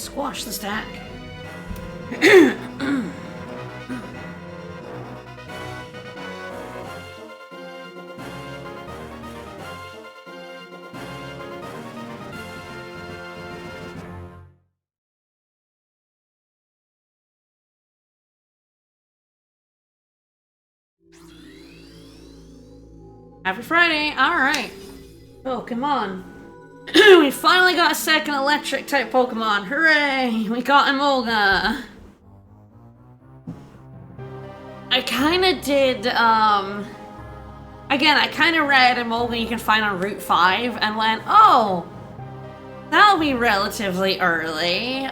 Squash the stack. Happy Friday! Alright. Pokemon. We finally got a second electric type Pokemon. Hooray! We got Emolga. I kinda did, again, I kinda read Emolga you can find on Route 5 and went, oh! That'll be relatively early.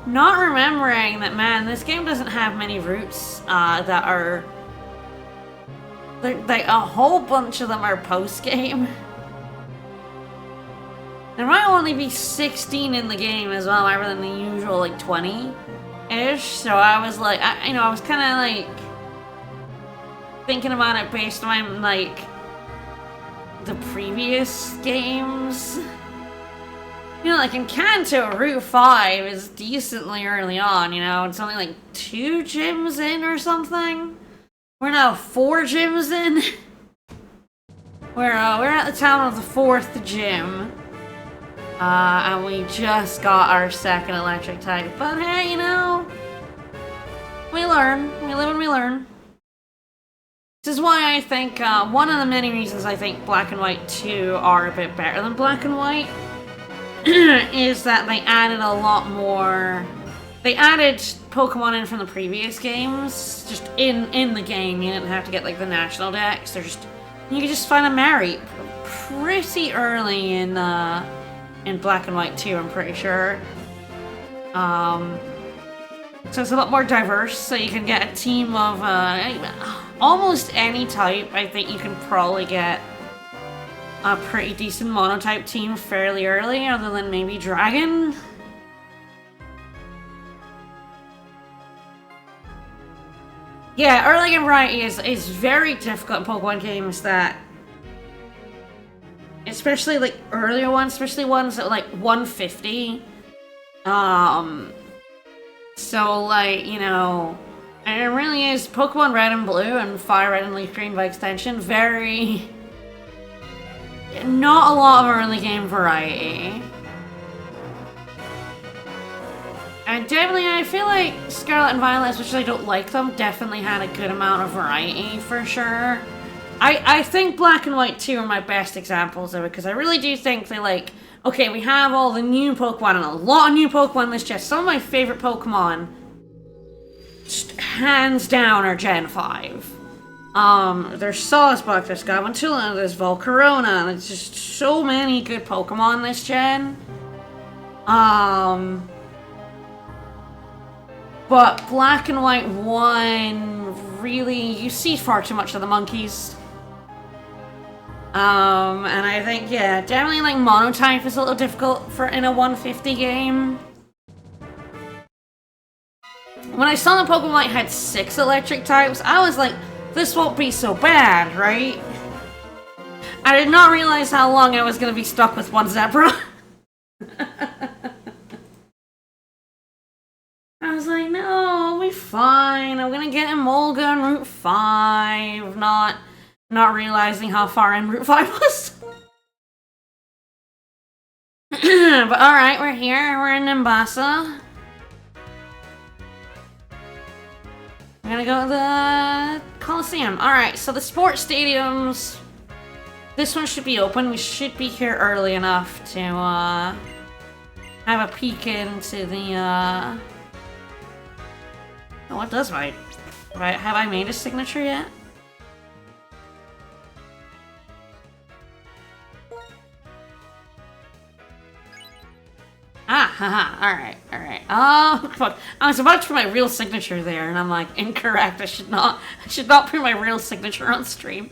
Not remembering that, man, this game doesn't have many routes, that are... Like, a whole bunch of them are post-game. There might only be 16 in the game as well, rather than the usual, like, 20-ish. So I was like, I was kind of, like, thinking about it based on, like, the previous games. You know, like, in Kanto, Route 5 is decently early on, you know? It's only, like, 2 gyms in or something. We're now 4 gyms in. We're at the town of the 4th gym. And we just got our second electric type. But hey, you know, we learn. We live and we learn. This is why I think, one of the many reasons I think Black and White 2 are a bit better than Black and White is that they added a lot more... They added Pokemon in from the previous games, just in the game. You didn't have to get, like, the national dex. They're just... You could just find a Mary pretty early in Black and White 2, I'm pretty sure. So it's a lot more diverse, so you can get a team of, almost any type. I think you can probably get a pretty decent monotype team fairly early, other than maybe Dragon. Yeah, early game variety is very difficult in Pokemon games that... Especially, like, earlier ones, especially ones that, like, 150. So, like, you know... And it really is Pokemon Red and Blue and Fire Red and Leaf Green by extension. Very... Not a lot of early game variety. And definitely, I feel like Scarlet and Violet, especially I don't like them, definitely had a good amount of variety, for sure. I think Black and White 2 are my best examples of it, because I really do think they, like... Okay, we have all the new Pokemon, and a lot of new Pokemon in this gen. Some of my favorite Pokemon, just hands down, are Gen 5. There's Sawsbuck, there's Galvantula, there's Volcarona, there's just so many good Pokemon this gen. But Black and White 1, really, you see far too much of the monkeys. And I think, yeah, definitely, like, monotype is a little difficult in a 150 game. When I saw the Pokemon White had 6 electric types, I was like, this won't be so bad, right? I did not realize how long I was going to be stuck with one Zebra. I was like, no, I'll be fine. I'm gonna get Emolga on Route 5. Not realizing how far in Route 5 was. But alright, we're here. We're in Nimbasa. We're gonna go to the Coliseum. Alright, so the sports stadiums... This one should be open. We should be here early enough to, have a peek into the, Oh, what does my... Have I made a signature yet? Ah, haha, alright. Oh, fuck. I was about to put my real signature there, and I'm like, incorrect. I should not put my real signature on stream.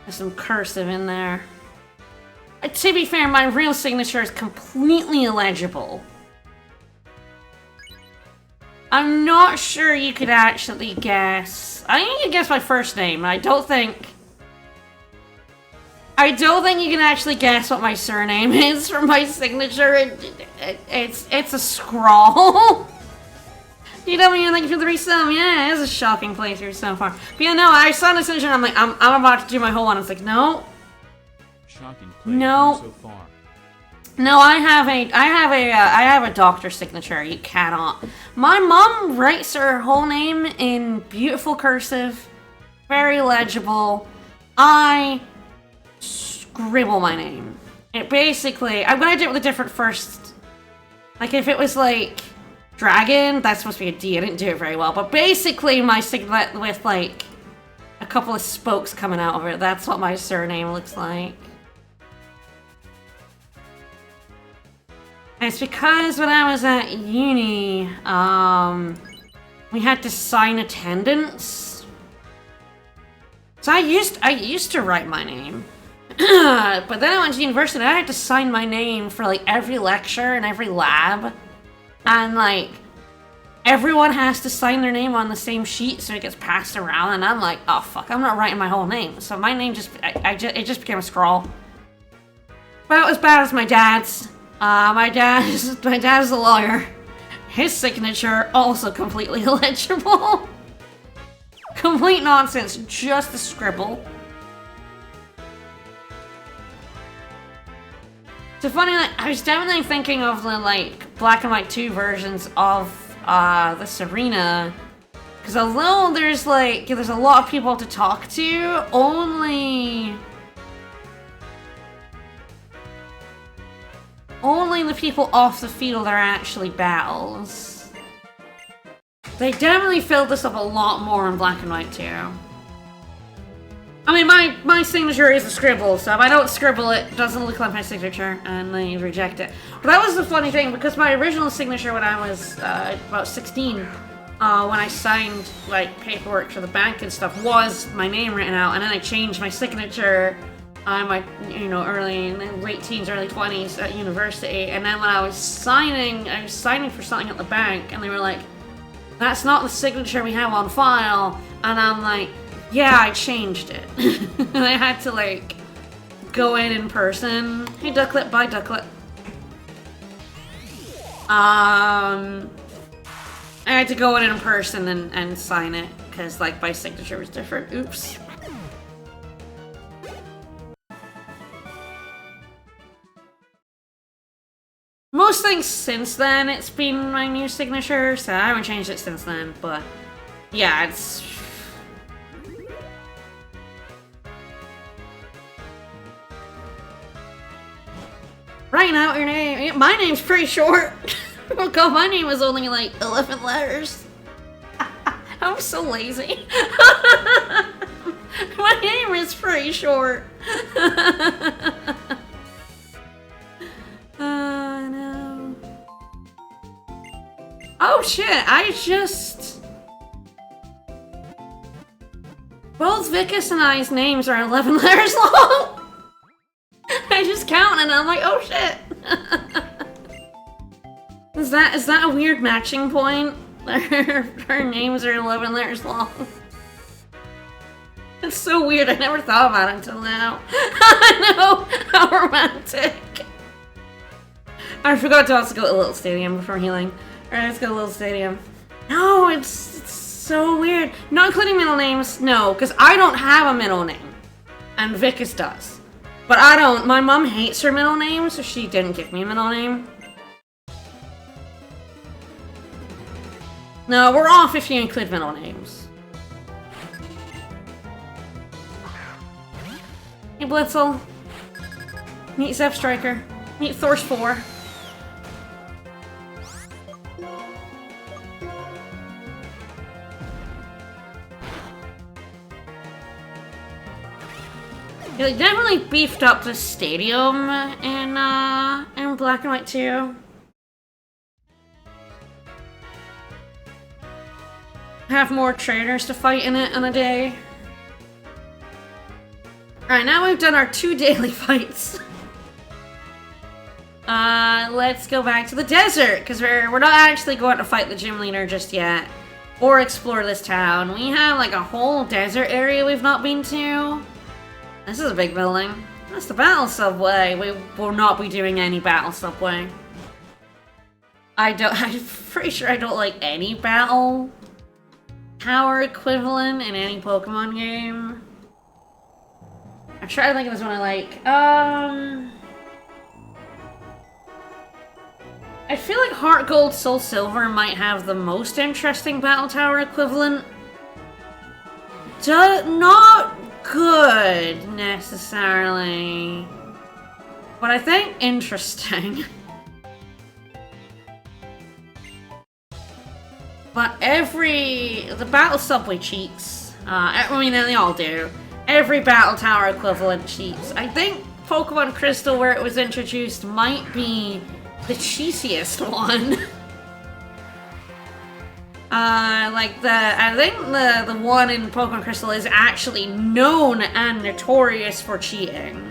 There's some cursive in there. To be fair, my real signature is completely illegible. I'm not sure you could actually guess. I think you can guess my first name. I don't think you can actually guess what my surname is from my signature. It's a scrawl. You know when you're looking for the resum, yeah, it's a shocking playthrough so far. But yeah, no, I saw the signature and I'm like, I'm about to do my whole one. It's like, no. Shocking playthrough no. so far. No, I have a doctor signature. You cannot. My mom writes her whole name in beautiful cursive, very legible. I scribble my name. It basically, I'm gonna do it with a different first. Like if it was like dragon, that's supposed to be a D. I didn't do it very well, but basically my signet with like a couple of spokes coming out of it. That's what my surname looks like. It's because when I was at uni, we had to sign attendance. So I used to write my name. But then I went to university and I had to sign my name for like every lecture and every lab. And like, everyone has to sign their name on the same sheet so it gets passed around. And I'm like, oh fuck, I'm not writing my whole name. So my name it just became a scrawl. About as bad as my dad's. My dad's a lawyer. His signature, also completely illegible. Complete nonsense, just a scribble. So funny, like, I was definitely thinking of the, like, black and white 2 versions of, the Serena. Because although there's, like, there's a lot of people to talk to, only the people off the field are actually battles. They definitely filled this up a lot more in black and white too. I mean, my signature is a scribble, so if I don't scribble it, it doesn't look like my signature, and they reject it. But that was the funny thing, because my original signature when I was about 16, when I signed like paperwork for the bank and stuff, was my name written out, and then I changed my signature my late teens, early 20s at university, and then when I was signing for something at the bank, and they were like, that's not the signature we have on file, and I'm like, yeah, I changed it. And I had to like go in person. Hey Ducklet, bye Ducklet. I had to go in person and sign it, because like my signature was different. Oops. Most things since then, it's been my new signature, so I haven't changed it since then, but yeah, it's... Writing out your name. My name's pretty short. Oh god, my name is only like 11 letters. I'm so lazy. My name is pretty short. No. Oh shit, both Vicus and I's names are 11 letters long. I just counted and I'm like, oh shit. Is that a weird matching point? Her names are 11 letters long. It's so weird, I never thought about it until now. I know, how romantic. I forgot to also go to Little Stadium before healing. Alright, let's go to Little Stadium. No, it's so weird. Not including middle names, no, because I don't have a middle name. And Vicus does. But I don't. My mom hates her middle name, so she didn't give me a middle name. No, we're off if you include middle names. Hey Blitzel. Meet Zep Striker. Meet Thor's 4. They definitely beefed up the stadium in Black and White 2. Have more trainers to fight in it in a day. Alright, now we've done our 2 daily fights. Let's go back to the desert, because we're not actually going to fight the gym leader just yet. Or explore this town. We have, like, a whole desert area we've not been to. This is a big building. That's the battle subway. We will not be doing any battle subway. I'm pretty sure I don't like any battle tower equivalent in any Pokemon game. I'm trying to think of this one I like. I feel like Heart Gold, Soul Silver might have the most interesting battle tower equivalent. Not good, necessarily. But I think interesting. But the battle subway cheats. I mean, they all do. Every battle tower equivalent cheats. I think Pokemon Crystal, where it was introduced, might be the cheesiest one. I think the one in Pokemon Crystal is actually known and notorious for cheating.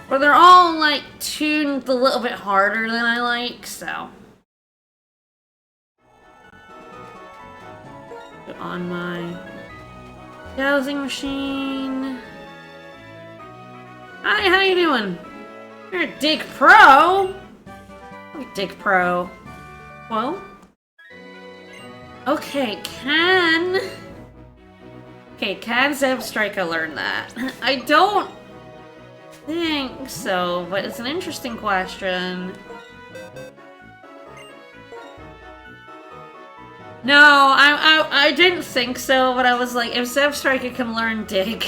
But they're all, like, tuned a little bit harder than I like, so. Put on my dowsing machine. Hi, how you doing? You're a Dig Pro? Dig Pro. Well? Okay, can Zebstrika learn that? I don't think so, but it's an interesting question. No, I didn't think so, but I was like, if Zebstrika can learn Dig,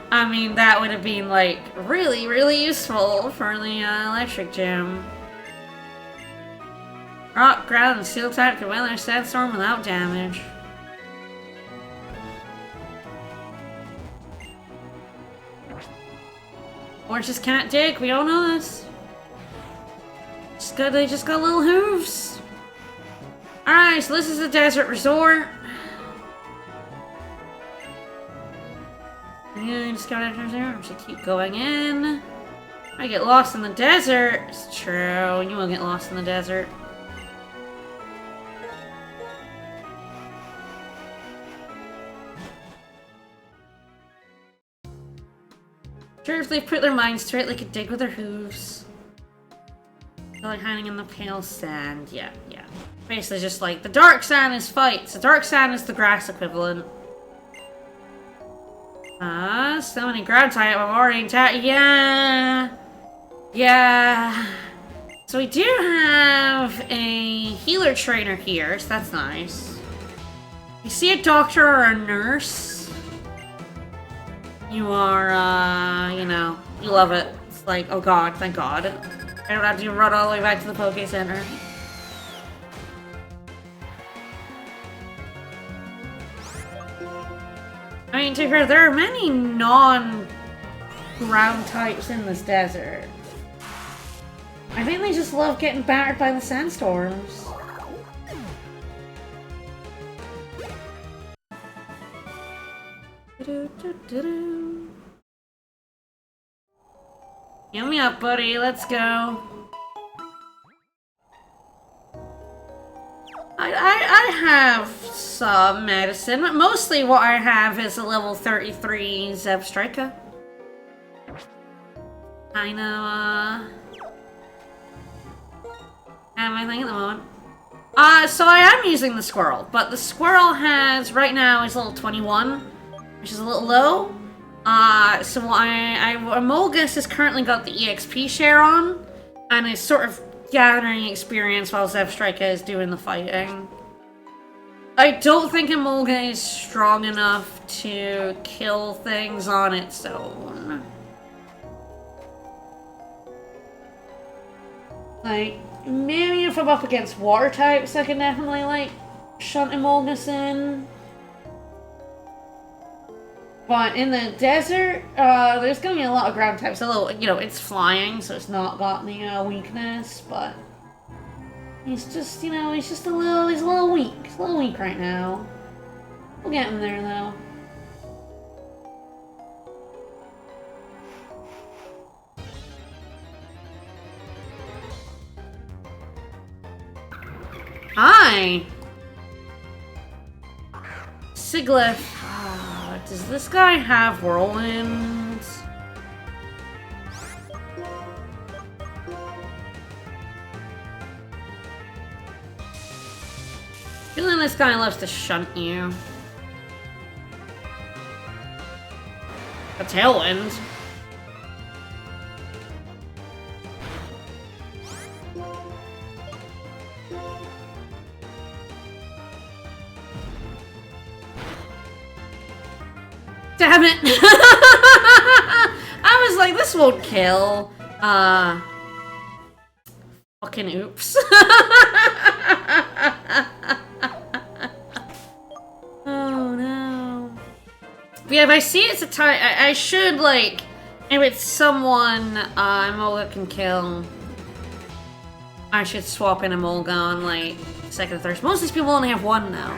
I mean, that would have been, like, really, really useful for the electric gym. Rock, ground, and steel type can weather a sandstorm without damage. Or just can't dig, we all know this. They just got little hooves. Alright, so this is the desert resort. Yeah, just got after there. Should keep going in. I get lost in the desert. It's true, you won't get lost in the desert. Sure, if they put their minds to it, they could dig with their hooves. They're like hiding in the pale sand. Yeah. Basically just like, the dark sand is fights. The dark sand is the grass equivalent. So many ground type I'm already intact. Yeah. So we do have a healer trainer here, so that's nice. You see a doctor or a nurse, you are, you know, you love it. It's like, oh god, thank god. I don't have to run all the way back to the Poke Center. I mean, to be fair, there are many non-ground types in this desert. I think they just love getting battered by the sandstorms. Heal me up, buddy. Let's go. I have some medicine. Mostly what I have is a level 33 Zebstrika. I know, have anything at the moment. So I am using the Squirrel, but the Squirrel has, right now, is level 21, which is a little low. So Amolgus has currently got the EXP share on, and is sort of gathering experience while Zebstrika is doing the fighting. I don't think Amolga is strong enough to kill things on its own. Like, maybe if I'm up against water types, I can definitely, like, shunt Amolgus in. But in the desert, there's gonna be a lot of ground types. Although, you know, it's flying, so it's not got the weakness, but He's just, you know, he's a little weak. He's a little weak right now. We'll get him there, though. Hi! Siglif. Does this guy have whirlwinds? Feeling this guy loves to shunt you. A tailwind. Damn it! I was like, this won't kill. Fucking oops. Oh no. But yeah, if I see it's a tie, I should, like, if it's someone Mulga can kill, I should swap in a Mulga on, like, second or third. Most of these people only have one now.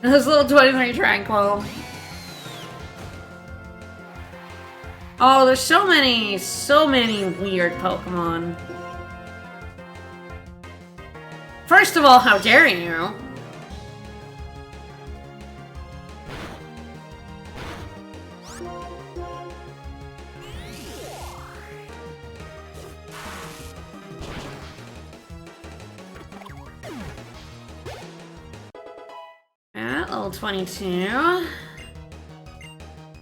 This little 23 Tranquil. Oh, there's so many weird Pokemon. First of all, how dare you? Level 22.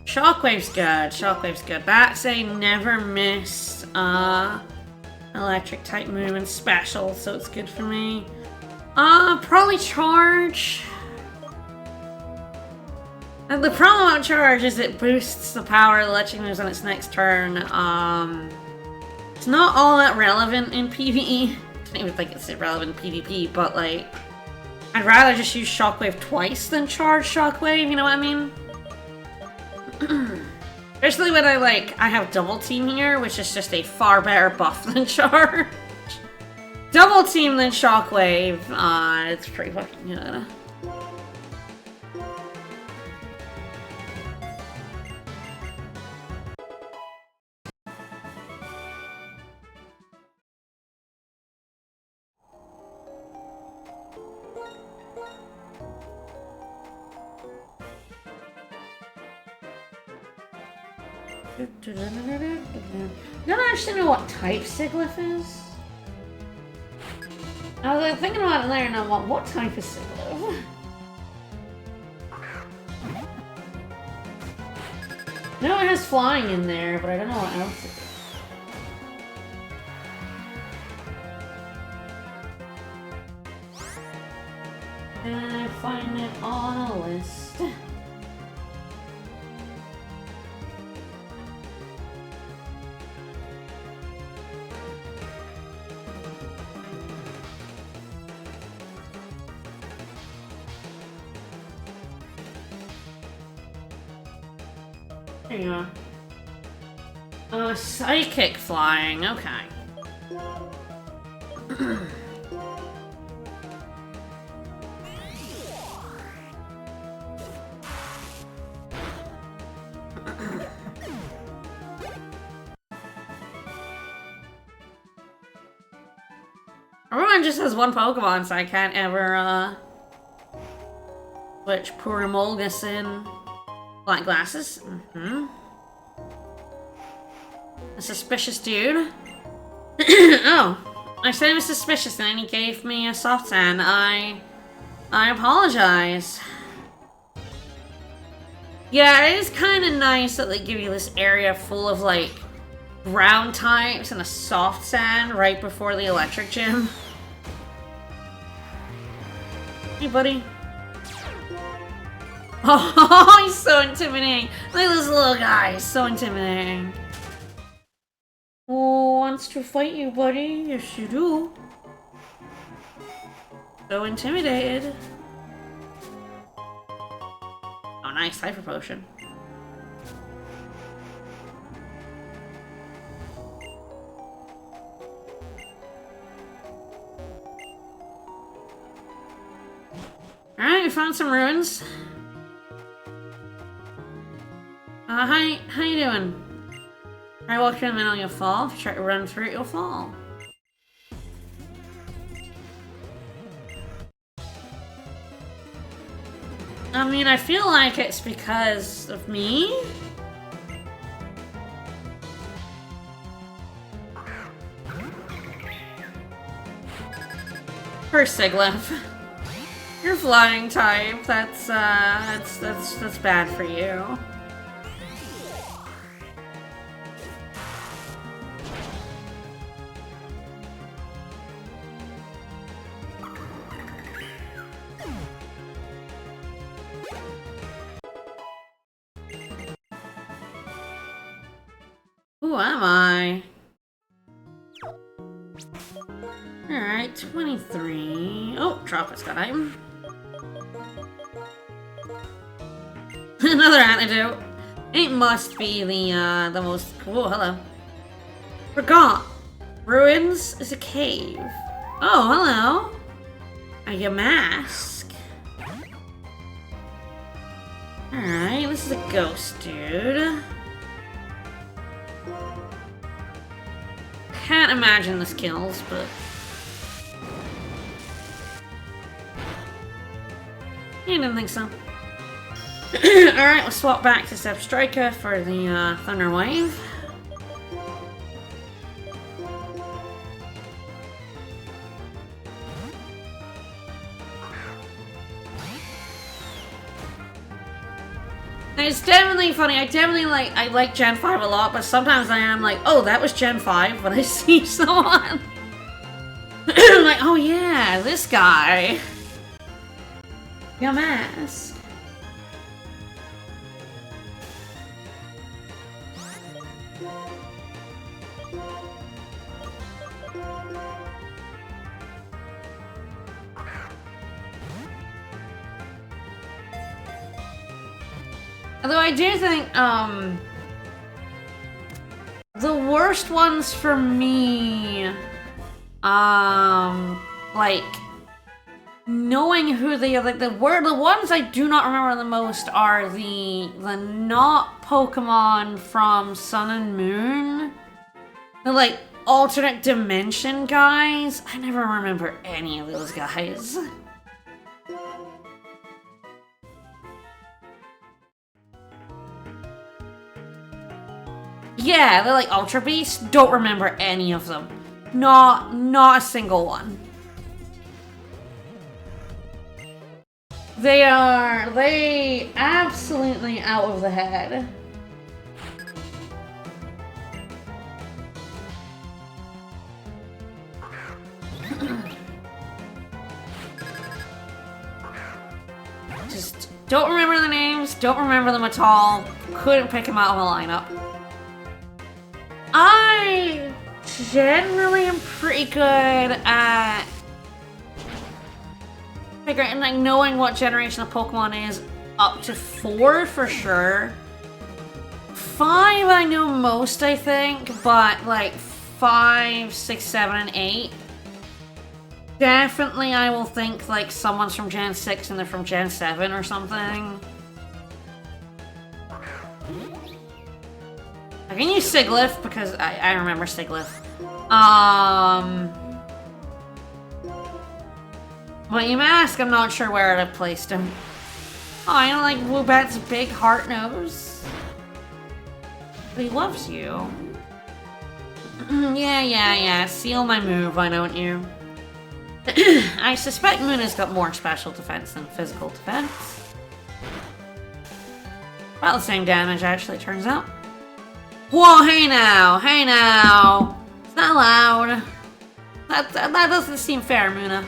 Shockwave's good. Shockwave's good. That's a never miss electric type movement special, so it's good for me. Probably Charge. And the problem about Charge is it boosts the power of the electric moves on its next turn. It's not all that relevant in PvE. I don't even think it's irrelevant in PvP, but like, I'd rather just use Shockwave twice than Charge Shockwave, you know what I mean? Especially when I have Double Team here, which is just a far better buff than Charge. Double Team than Shockwave, it's pretty fucking good. I don't actually know what type Siglif is. I was like, thinking about it there and I'm like, what type is Siglif? I know it has flying in there, but I don't know what else it is. Can I find it on a list? There you are. Psychic flying, okay. Everyone just has one Pokemon, so I can't ever, switch Purimolgus in. Black glasses? Mm-hmm. A suspicious dude? Oh, I said he was suspicious and then he gave me a soft sand. I apologize. Yeah, it is kind of nice that they give you this area full of, like, ground types and a soft sand right before the electric gym. Hey, buddy. Oh, he's so intimidating. Look at this little guy. He's so intimidating. Oh, wants to fight you, buddy. Yes, you do. So intimidated. Oh, nice. Hyper Potion. Alright, we found some ruins. Hi, how you doing? Try walk through the middle, you'll fall. If you try to run through it, you'll fall. I mean, I feel like it's because of me. Poor Siglif. You're flying type. That's bad for you. Who am I? Alright, 23. Oh, Tropics got item. Another antidote. It must be the most cool. Hello. Forgot. Ruins is a cave. Oh, hello. A mask. Alright, this is a ghost dude. Can't imagine the skills, but... I didn't think so. Alright, we'll swap back to Step Striker for the Thunder Wave. It's definitely funny. I like Gen 5 a lot, but sometimes I am like, oh, that was Gen 5 when I see someone. I'm like, oh yeah, this guy. Your ass. Although I do think, the worst ones for me, like, knowing who they are, like, the ones I do not remember the most are the not Pokemon from Sun and Moon. The, like, alternate dimension guys. I never remember any of those guys. Yeah, they're like Ultra Beasts. Don't remember any of them. Not a single one. They absolutely out of the head. Just don't remember the names, don't remember them at all. Couldn't pick them out of a lineup. I generally am pretty good at figuring, like, knowing what generation of Pokemon is up to 4 for sure. 5 I know most, I think, but like 5, 6, 7, and 8. Definitely I will think like someone's from Gen 6 and they're from Gen 7 or something. I can use Siglif because I remember Siglif. But you ask, I'm not sure where I'd have placed him. Oh, I don't like Woobat's big heart nose. But he loves you. Yeah. Seal my move, why don't you? I suspect Muna's got more special defense than physical defense. About the same damage, actually, turns out. Whoa, hey now! It's not allowed. That doesn't seem fair, Muna.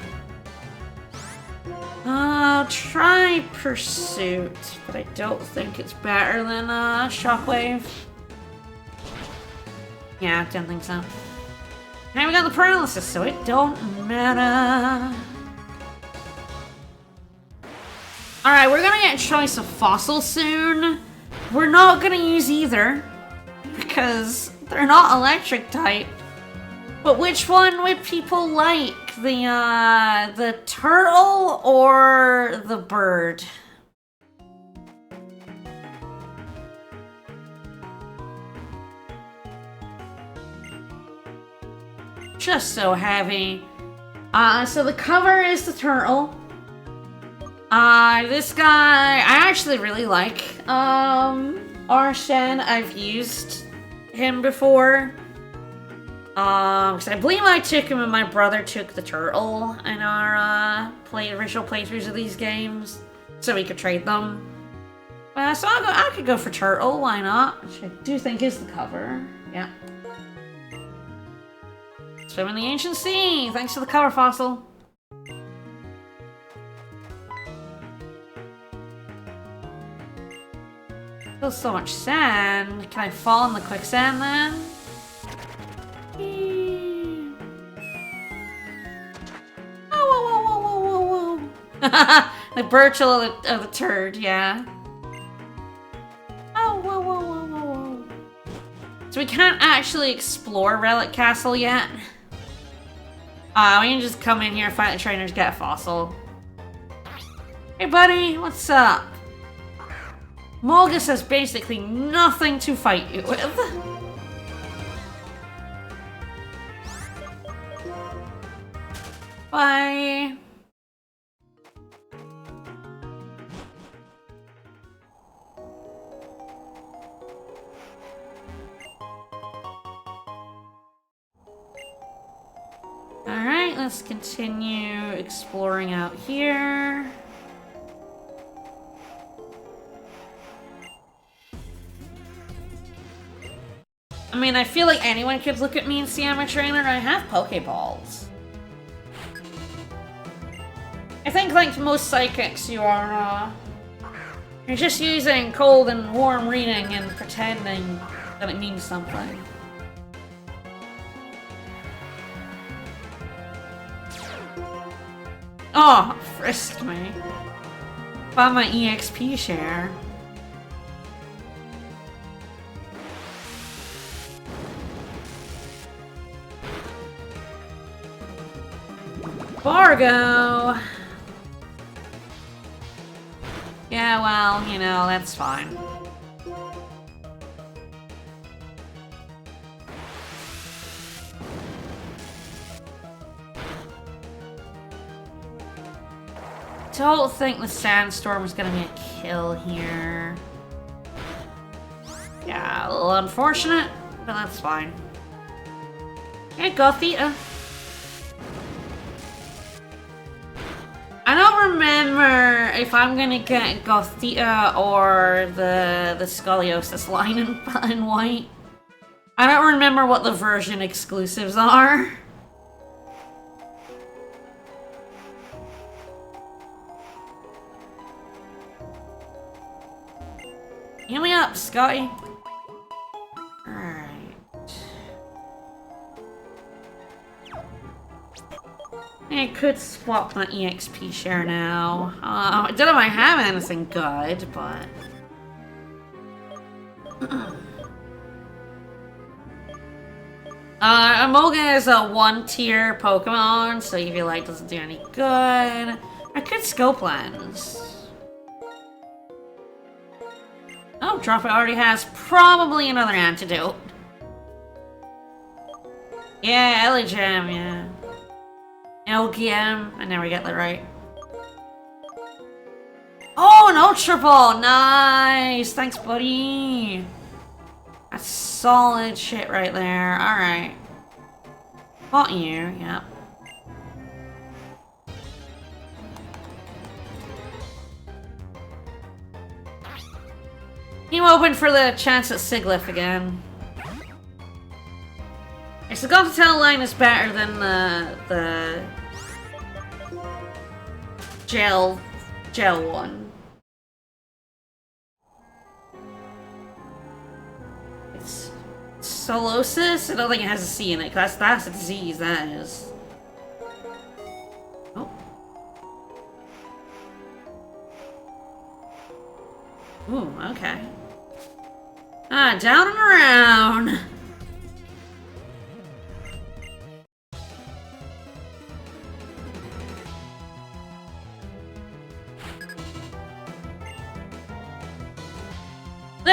Try Pursuit, but I don't think it's better than Shockwave. Yeah, I don't think so. And we got the Paralysis, so it don't matter. Alright, we're gonna get a choice of Fossil soon. We're not gonna use either, because they're not electric type. But which one would people like? the turtle or the bird? Just so heavy. So the cover is the turtle. This guy, I actually really like, Arshen. I've used him before. Because I believe I took him and my brother took the turtle in our, original playthroughs of these games. So we could trade them. So I could go for turtle, why not? Which I do think is the cover. Yeah. Swim in the ancient sea! Thanks for the cover, Fossil. Feels so much sand. Can I fall in the quicksand then? Oh, whoa, whoa, whoa, whoa, whoa, whoa. The birchel of the turd, yeah. Oh, whoa, whoa, whoa, whoa, whoa. So we can't actually explore Relic Castle yet. We can just come in here, fight the trainers, get a fossil. Hey buddy, what's up? Molgus has basically nothing to fight you with. Bye. Alright, let's continue exploring out here. I mean, I feel like anyone could look at me and see I'm a trainer. I have Pokeballs. I think, like most psychics, you're just using cold and warm reading and pretending that it means something. Oh, frisked me. Found my EXP share. Fargo! Yeah, well, you know, that's fine. Don't think the sandstorm is gonna be a kill here. Yeah, a little unfortunate, but that's fine. Hey, Gothita. I don't remember if I'm gonna get Gothita or the Scoliosis line in white. I don't remember what the version exclusives are. Heal me up, Scotty. Alright. I could swap my EXP share now. I don't know if I have anything good, but... Amoga is a 1-tier Pokemon, so EV Light doesn't do any good. I could Scope Lens. Oh, Drop It already has probably another antidote. Yeah, Eligem, yeah. LGM, I never get that right. Oh, an Ultra Ball! Nice! Thanks, buddy! That's solid shit right there. Alright. Fought you, yeah. You open for the chance at Siglif again. Yes, the Gothitelle line is better than the gel one. It's Solosis? I don't think it has a C in it, because that's a disease, that is. Oh. Ooh, okay. Ah, down and around!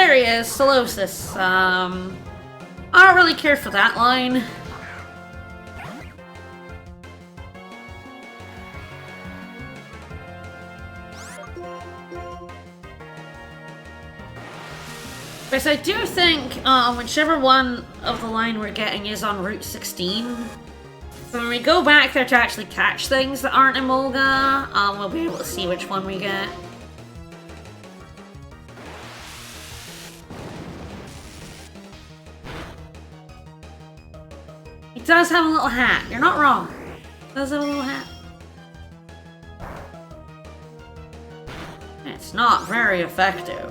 there he is, Solosis. I don't really care for that line. Because I do think whichever one of the line we're getting is on Route 16. So when we go back there to actually catch things that aren't Emolga, we'll be able to see which one we get. He does have a little hat. You're not wrong. He does have a little hat. It's not very effective.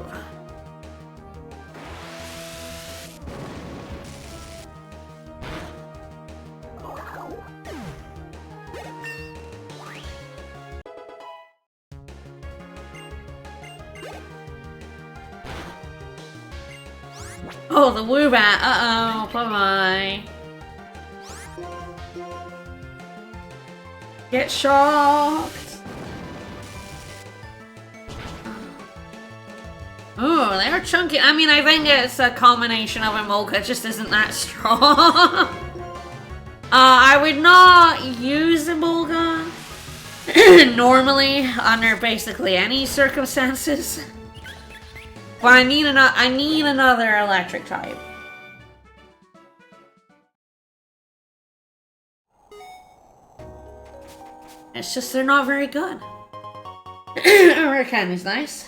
Oh, the Woobat. Uh-oh. Bye-bye. Get shocked. Oh, they're chunky. I mean, I think it's a combination of Emolga. It just isn't that strong. I would not use Emolga normally under basically any circumstances. But I need another electric type. It's just they're not very good. Hurricane is nice.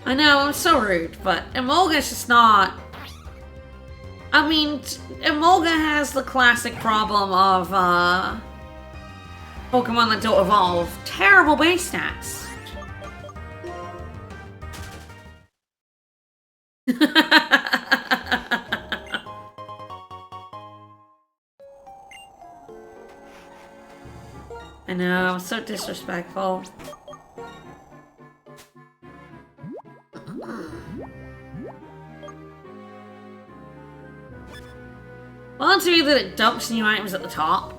I know, I'm so rude, but Emolga's just not... I mean, Emolga has the classic problem of, Pokemon that don't evolve. Terrible base stats. I know, I'm so disrespectful. Well, to me that it dumps new items at the top.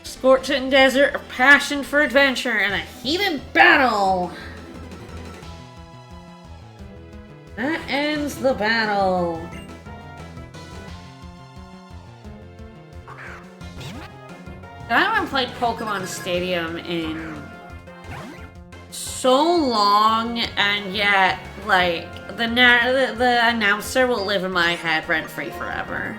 Scorching desert, a passion for adventure, and a heated battle! That ends the battle. I haven't played Pokemon Stadium in so long, and yet, like, the announcer will live in my head rent-free forever.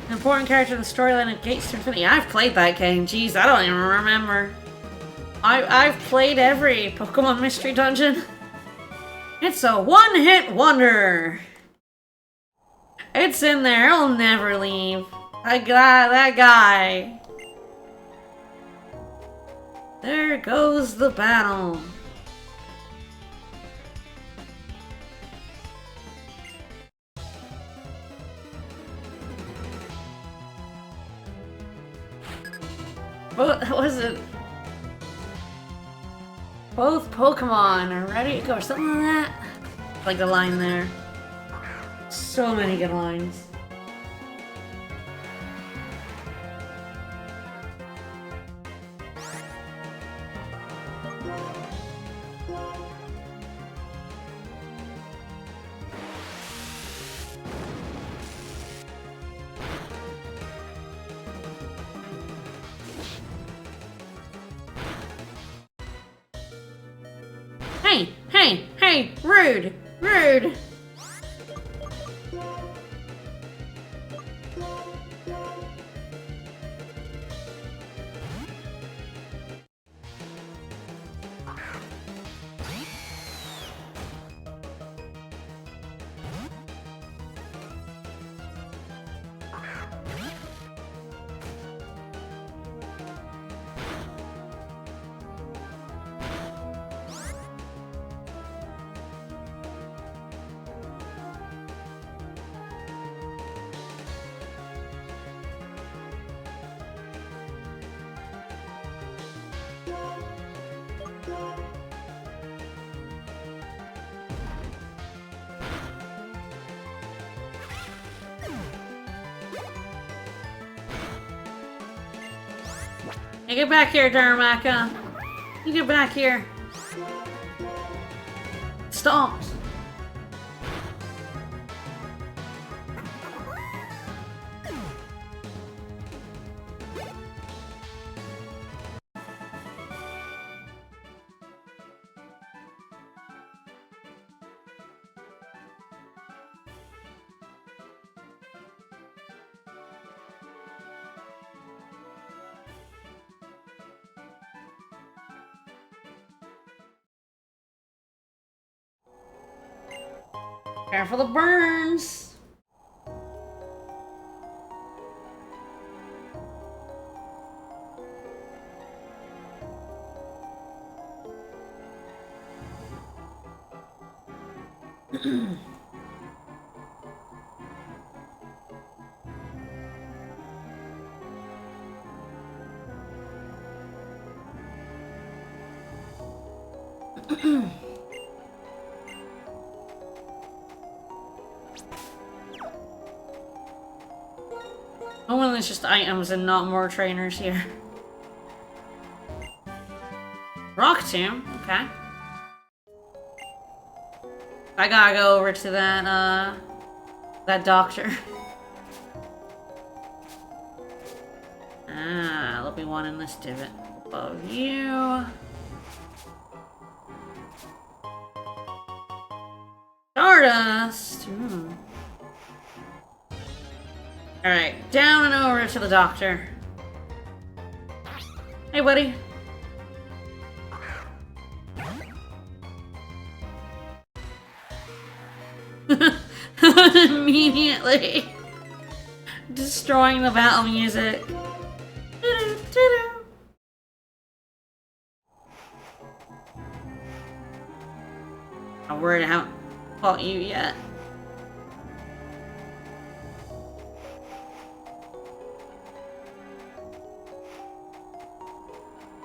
An important character in the storyline of Gates to Infinity. I've played that game. Jeez, I don't even remember. I've played every Pokemon Mystery Dungeon. It's a one-hit wonder. It's in there. It'll never leave. That guy. There goes the battle. What was it? Both Pokemon are ready to go, or something like that. Like the line there. So many good lines. Hey, rude! Rude! Hey, get back here, Daramaka. You get back here. Stomps. Careful the burns. Oh, well, it's just items and not more trainers here. Rock Tomb, okay. I gotta go over to that, that doctor. Ah, there'll be one in this divot above you. Stardust! Ooh. Alright, down and over to the doctor. Hey, buddy. Immediately destroying the battle music. I'm worried I haven't fought you yet.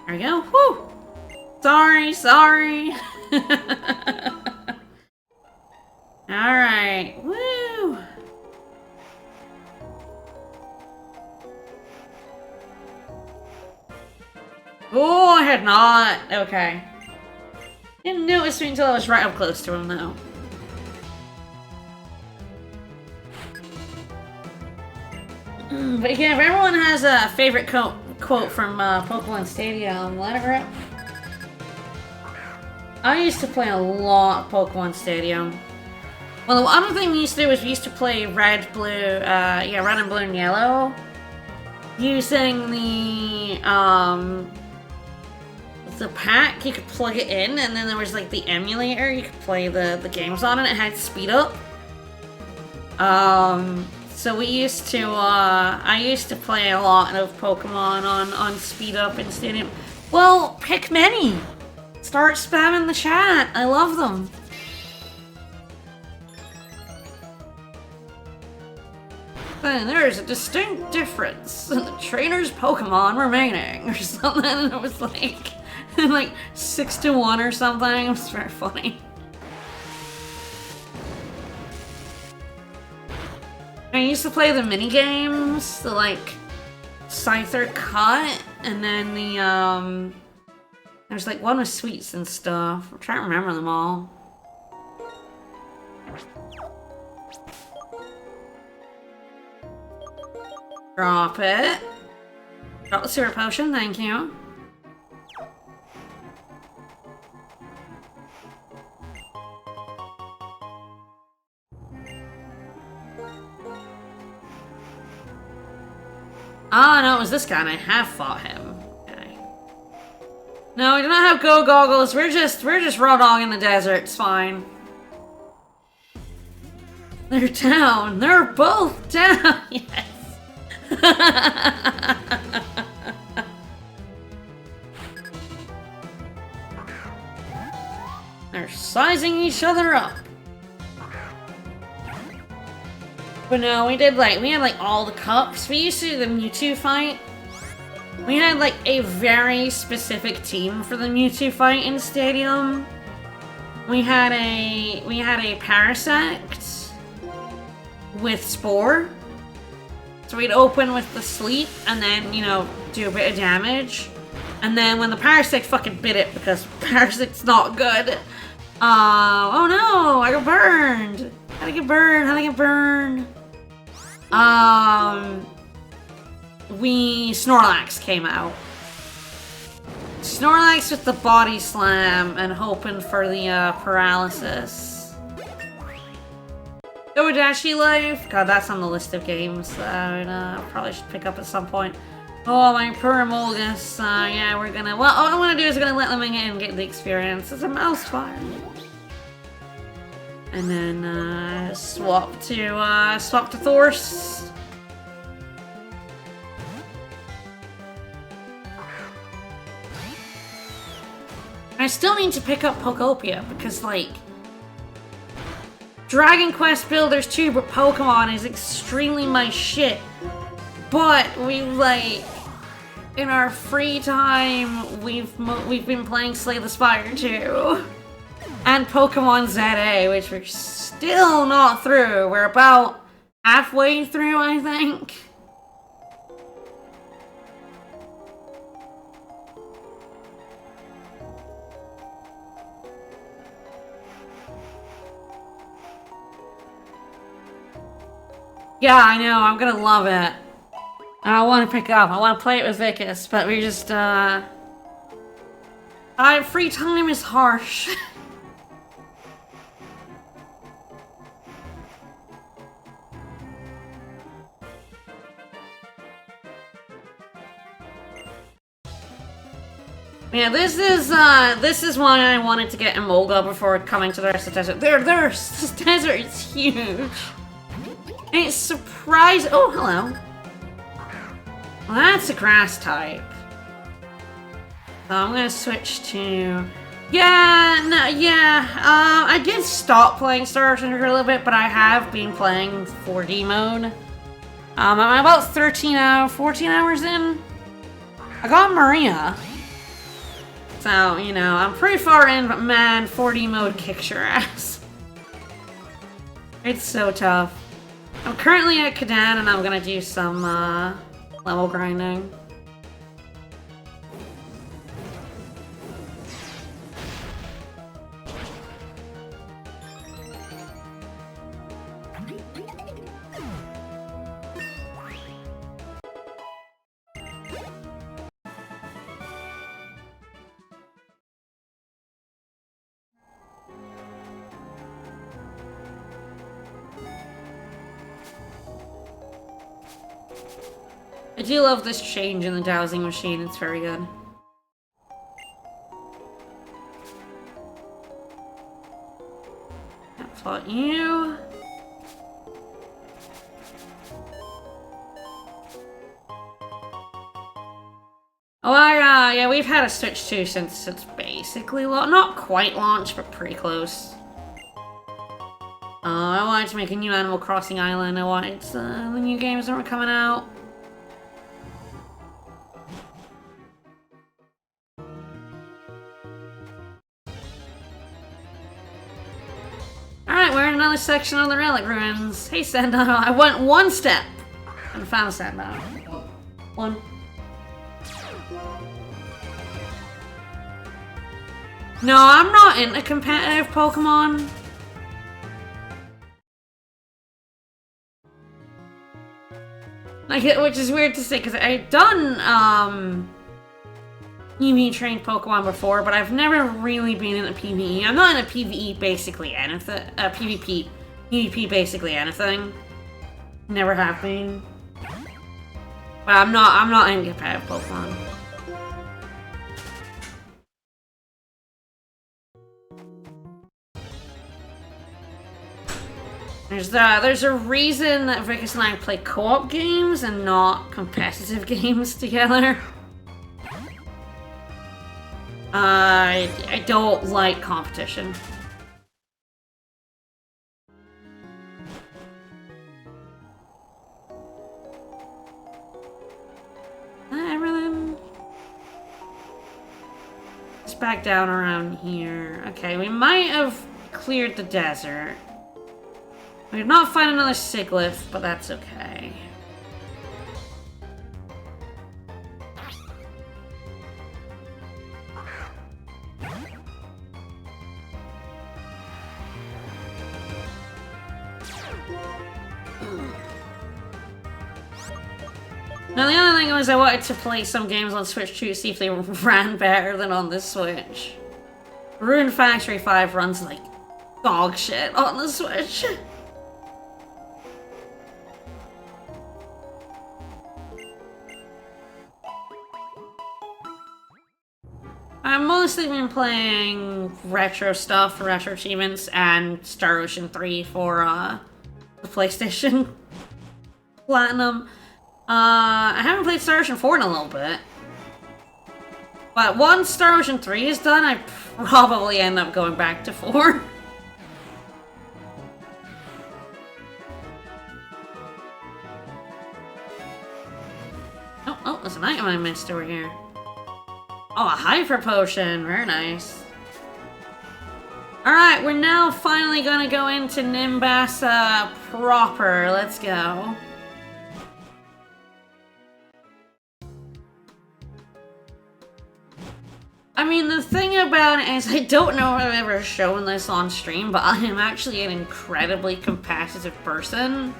There we go. Whew! Sorry. Alright. Woo! Oh, I had not. Okay. Didn't notice me until I was right up close to him, though. But again, if everyone has a favorite quote from Pokemon Stadium, let it rip. I used to play a lot of Pokemon Stadium. Well, the other thing we used to do was we used to play red, blue, red and blue and yellow. Using the pack, you could plug it in, and then there was like the emulator, you could play the games on it, it had speed up. So we used to, I used to play a lot of Pokemon on speed up in Stadium. Well, pick many! Start spamming the chat, I love them. And there's a distinct difference in the trainer's Pokemon remaining, or something, and it was like 6-1 or something. It was very funny. I used to play the mini games, the like Scyther Cut, and then the there's like one with sweets and stuff. I'm trying to remember them all. Drop it. Drop the sewer potion, thank you. Oh, no, it was this guy, and I have fought him. Okay. No, we do not have go goggles. We're just raw dog in the desert. It's fine. They're down. They're both down. Yes. They're sizing each other up. But no, we had like all the cups. We used to do the Mewtwo fight. We had like a very specific team for the Mewtwo fight in Stadium. We had a Parasect with Spore. So we'd open with the sleep and then, you know, do a bit of damage. And then when the Parasect fucking bit it, because Parasect's not good. Oh no, I got burned. How'd I get burned? How'd I get burned? Snorlax came out. Snorlax with the body slam and hoping for the paralysis. Dodashi Life. God, that's on the list of games that I probably should pick up at some point. Oh, my poor Emolgus. Yeah, we're gonna... Well, all I want to do is gonna let them in and get the experience. It's a mouse farm. And then, swap to Thorse. I still need to pick up Pokopia, because, like... Dragon Quest Builders 2, but Pokemon is extremely my shit. But we like, in our free time, we've been playing Slay the Spire 2 and Pokemon ZA, which we're still not through. We're about halfway through, I think. Yeah, I know, I'm gonna love it. I want to pick up, I want to play it with Vicus, but we just, free time is harsh. Yeah, this is why I wanted to get Emolga before coming to the rest of the desert. This desert is huge. It's surprising. Oh, hello. Well, that's a grass type. So I'm gonna switch to... Yeah, no, yeah. I did stop playing Star Ocean for a little bit, but I have been playing 4D mode. I'm about 14 hours in. I got Maria. So, you know, I'm pretty far in, but man, 4D mode kicks your ass. It's so tough. I'm currently at Kadan, and I'm gonna do some, level grinding. I do love this change in the dowsing machine, it's very good. That fought you. Oh, yeah, we've had a Switch 2 since basically not quite launched, but pretty close. I wanted to make a new Animal Crossing island. I wanted the new games that were coming out. Alright, we're in another section of the Relic Ruins. Hey, Sandano, I went one step and found Sandano. One. No, I'm not into competitive Pokemon. Like, which is weird to say, because I've done, EV trained Pokemon before, but I've never really been in a PvE. I'm not in a PvE basically anything. PvP basically anything. Never have been. But I'm not in competitive Pokemon. There's a reason that Vicus and I play co-op games and not competitive games together. I don't like competition. Everything. It's back down around here. Okay, we might have cleared the desert. We did not find another Siglif, but that's okay. Now, the other thing was I wanted to play some games on Switch too, see if they ran better than on the Switch. Rune Factory 5 runs like dog shit on the Switch. I've mostly been playing retro stuff, retro achievements, and Star Ocean 3 for the PlayStation Platinum. I haven't played Star Ocean 4 in a little bit. But once Star Ocean 3 is done, I probably end up going back to 4. Oh, there's an item I missed over here. Oh, a Hyper Potion. Very nice. Alright, we're now finally gonna go into Nimbasa proper. Let's go. I mean, the thing about it is, I don't know if I've ever shown this on stream, but I am actually an incredibly competitive person.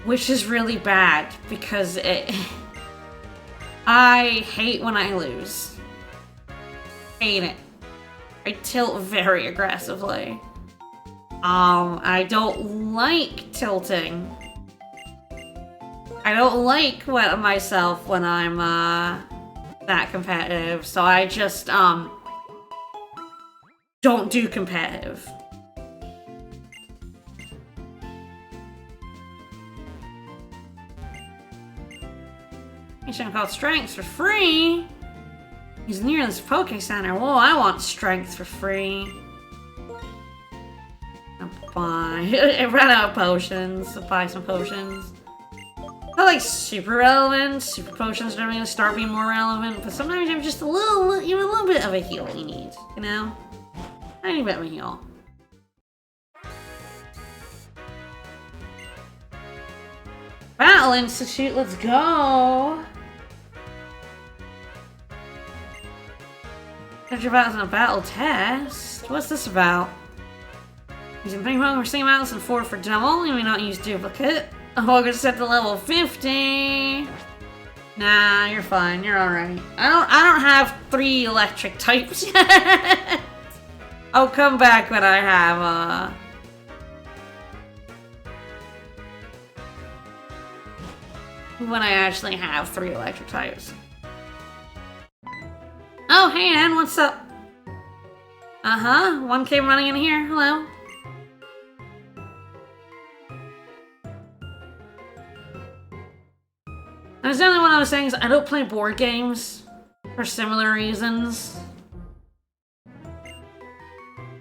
Which is really bad, because I hate when I lose. Hate it. I tilt very aggressively. I don't like tilting. I don't like myself when I'm, that competitive, so I just, don't do competitive. Mission called Strength for free? He's near this Poke Center. Whoa, I want Strength for free. Bye. I ran out of potions. I'll buy some potions. Not like super relevant. Super potions are going to start being more relevant, but sometimes you have just a little bit of a heal you need, you know? Tiny bit of a heal. Battle Institute, let's go! Your battles in a battle test? What's this about? Using ping pong for single battles and 4 for double. You may not use duplicate. Oh, we're set to level 50. Nah, you're fine. You're alright. I don't have 3 electric types yet. I'll come back when I have, when I actually have 3 electric types. Oh, hey, Ann, what's up? Uh-huh, 1 came running in here. Hello. And it's the only one I was saying is I don't play board games for similar reasons.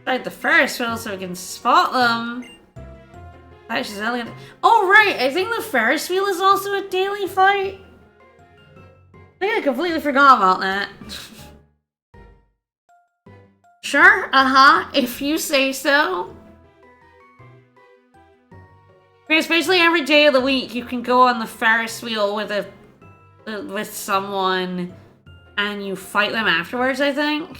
Tried the Ferris wheel so we can spot them. That's just elegant. Oh, right, I think the Ferris wheel is also a daily fight. I think I completely forgot about that. Sure, if you say so. Because basically every day of the week you can go on the Ferris wheel with someone and you fight them afterwards, I think.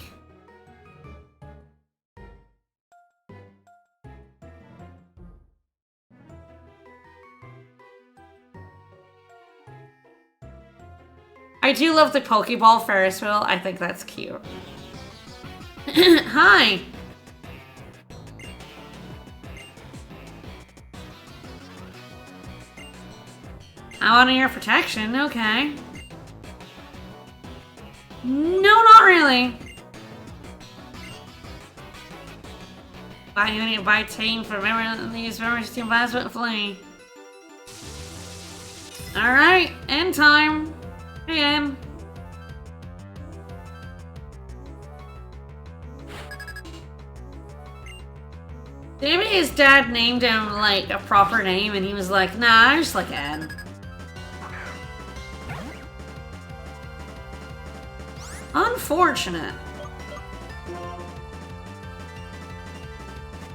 I do love the Pokeball Ferris wheel. I think that's cute. Hi! I want your protection, okay. No, not really. Buy unit, buy team for these members team last but flee. Alright, end time. Hey, Em. Maybe his dad named him, like, a proper name, and he was like, nah, I just like Ed. Unfortunate.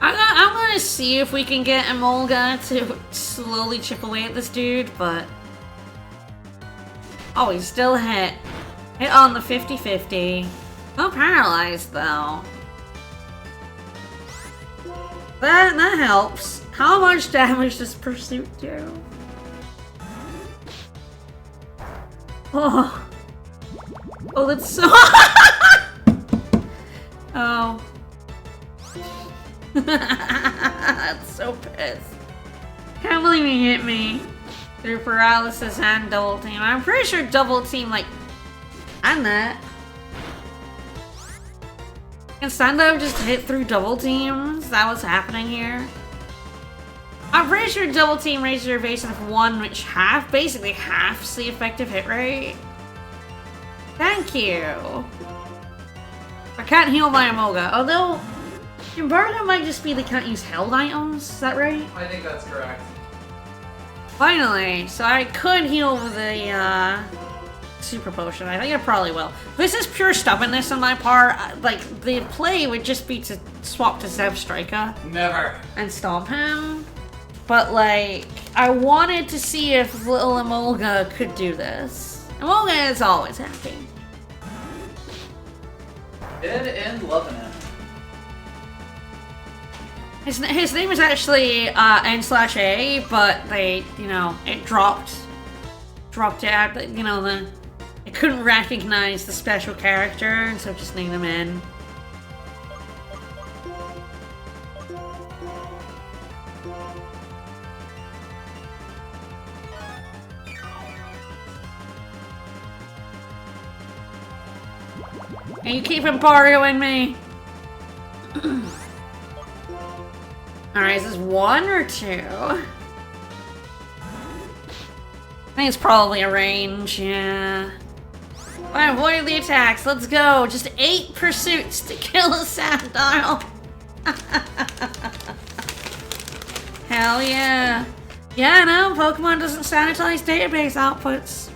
I'm gonna see if we can get Emolga to slowly chip away at this dude, but... Oh, he's still hit. Hit on the 50-50. Not paralyzed, though. That helps. How much damage does Pursuit do? Oh. Oh, that's so... Oh. That's so pissed. Can't believe he hit me. Through paralysis and double team. I'm pretty sure double team, like... And that. Can Sando just hit through double teams? Is that what's happening here? I'm pretty sure double team raises your evasive of 1, which basically halves the effective hit rate. Thank you. I can't heal my Amoga, although embargo might just be they can't use held items, is that right? I think that's correct. Finally, so I could heal with a super potion. I think I probably will. This is pure stubbornness on my part. Like, the play would just be to swap to Zev Striker. Never. And stomp him. But, like, I wanted to see if little Emolga could do this. Emolga is always happy. Dead and loving it. His name is actually N/A, but they, you know, it dropped it out, you know, it couldn't recognize the special character, and so just named him N. And you keep embargoing me. Alright, is this 1 or 2? I think it's probably a range, yeah. I avoided the attacks, let's go. Just 8 pursuits to kill a Sandile. Hell yeah. Yeah, no, Pokemon doesn't sanitize database outputs.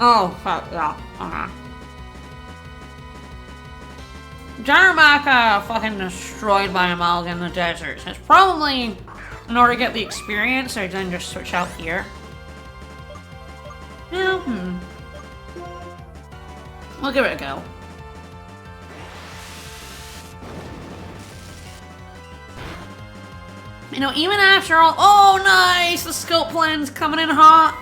Oh, fuck, yeah, okay. Jaromaka fucking destroyed by Amalga in the desert. So it's probably in order to get the experience, or then just switch out here. Yeah, We'll give it a go. You know, even after all... Oh, nice! The scope lens coming in hot.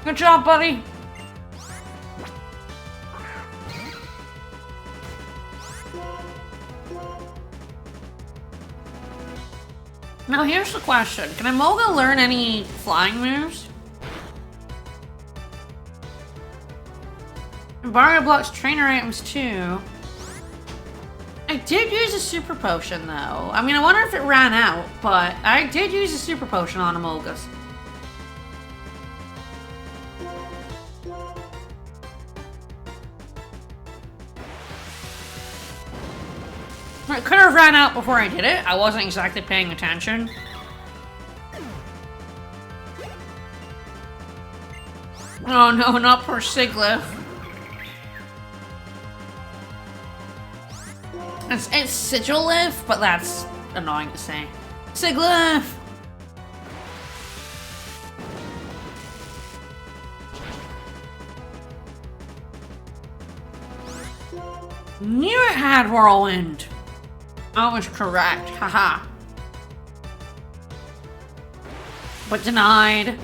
Good job, buddy. Now here's the question. Can Emolga learn any flying moves? Embargo blocks trainer items too. I did use a super potion though. I mean, I wonder if it ran out, but I did use a super potion on Emolgas. It could have ran out before I did it. I wasn't exactly paying attention. Oh no, not poor Siglif. It's Sigilif, but that's annoying to say. Siglif! Knew it had Whirlwind. I was correct, haha. But denied.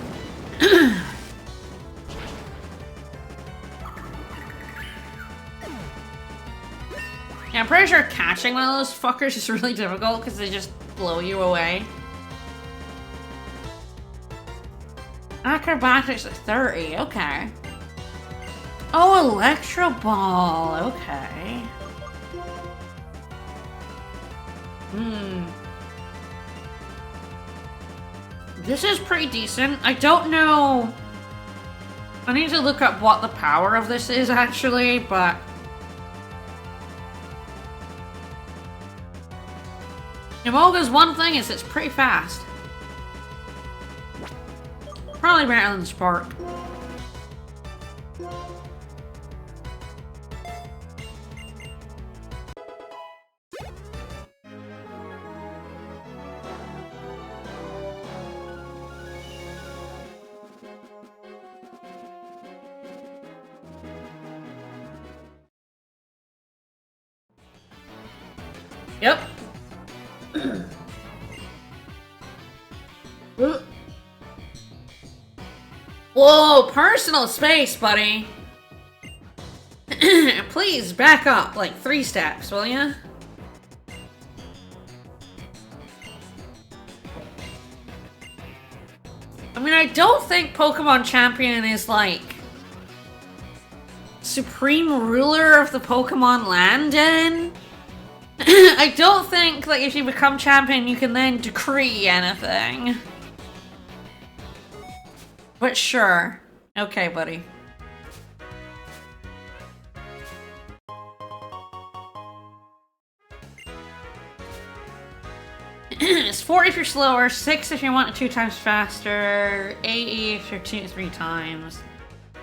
Yeah, I'm pretty sure catching one of those fuckers is really difficult because they just blow you away. Acrobatics at 30, okay. Oh, Electro Ball, okay. This is pretty decent. I don't know... I need to look up what the power of this is, actually, but... Emolga's one thing is it's pretty fast. Probably better than Spark. Yep. Whoa, personal space, buddy. Please back up like 3 steps, will ya? I mean, I don't think Pokemon Champion is like supreme ruler of the Pokemon land in. I don't think that if you become champion, you can then decree anything. But sure. Okay, buddy. It's 4 if you're slower, 6 if you want it 2 times faster, 8 if you're 2 to 3 times,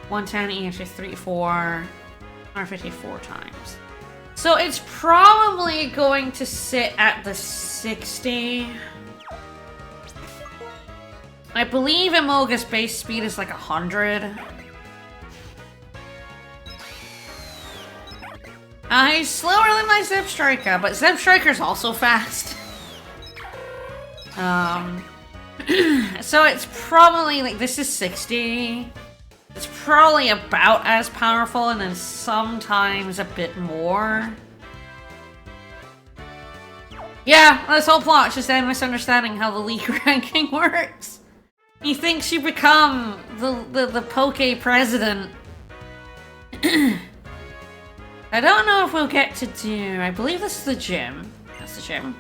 110 if you're 3 to 4, 154 times. So it's probably going to sit at the 60. I believe Emolga's base speed is like 100. He's slower than my Zebstrika, but Zebstriker's also fast. So it's probably like, this is 60. It's probably about as powerful and then sometimes a bit more. Yeah, this whole plot is just a misunderstanding how the league ranking works. He thinks you become the Poke president. I don't know if we'll get to do... I believe this is the gym. That's the gym.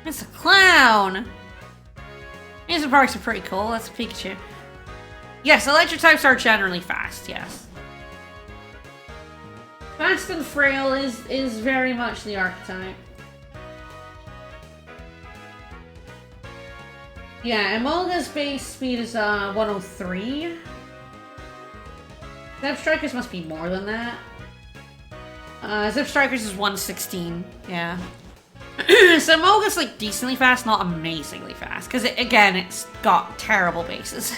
It's a clown! These parks are pretty cool. That's a Pikachu. Yes, electric types are generally fast, yes. Fast and frail is very much the archetype. Yeah, Emolga's base speed is 103. Zebstrikers must be more than that. Zebstrikers is 116, yeah. So Emolga's like decently fast, not amazingly fast. Because again, it's got terrible bases.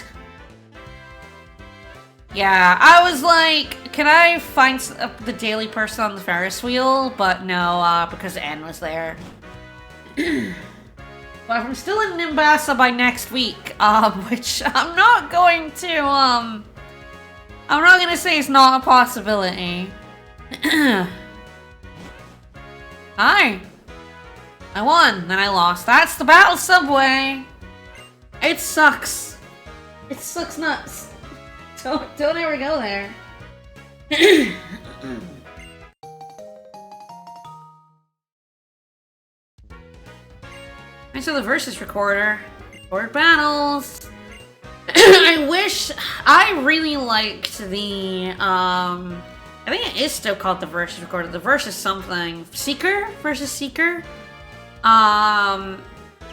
Yeah, I was like, can I find the daily person on the Ferris wheel? But no, because N was there. But I'm still in Nimbasa by next week, which I'm not going to, I'm not gonna say it's not a possibility. Hi. I won, then I lost. That's the battle subway. It sucks. It sucks nuts. Don't ever go there. Thanks to the versus recorder. Record battles. I really liked the, I think it is still called the versus recorder. The versus something. Seeker? Versus Seeker?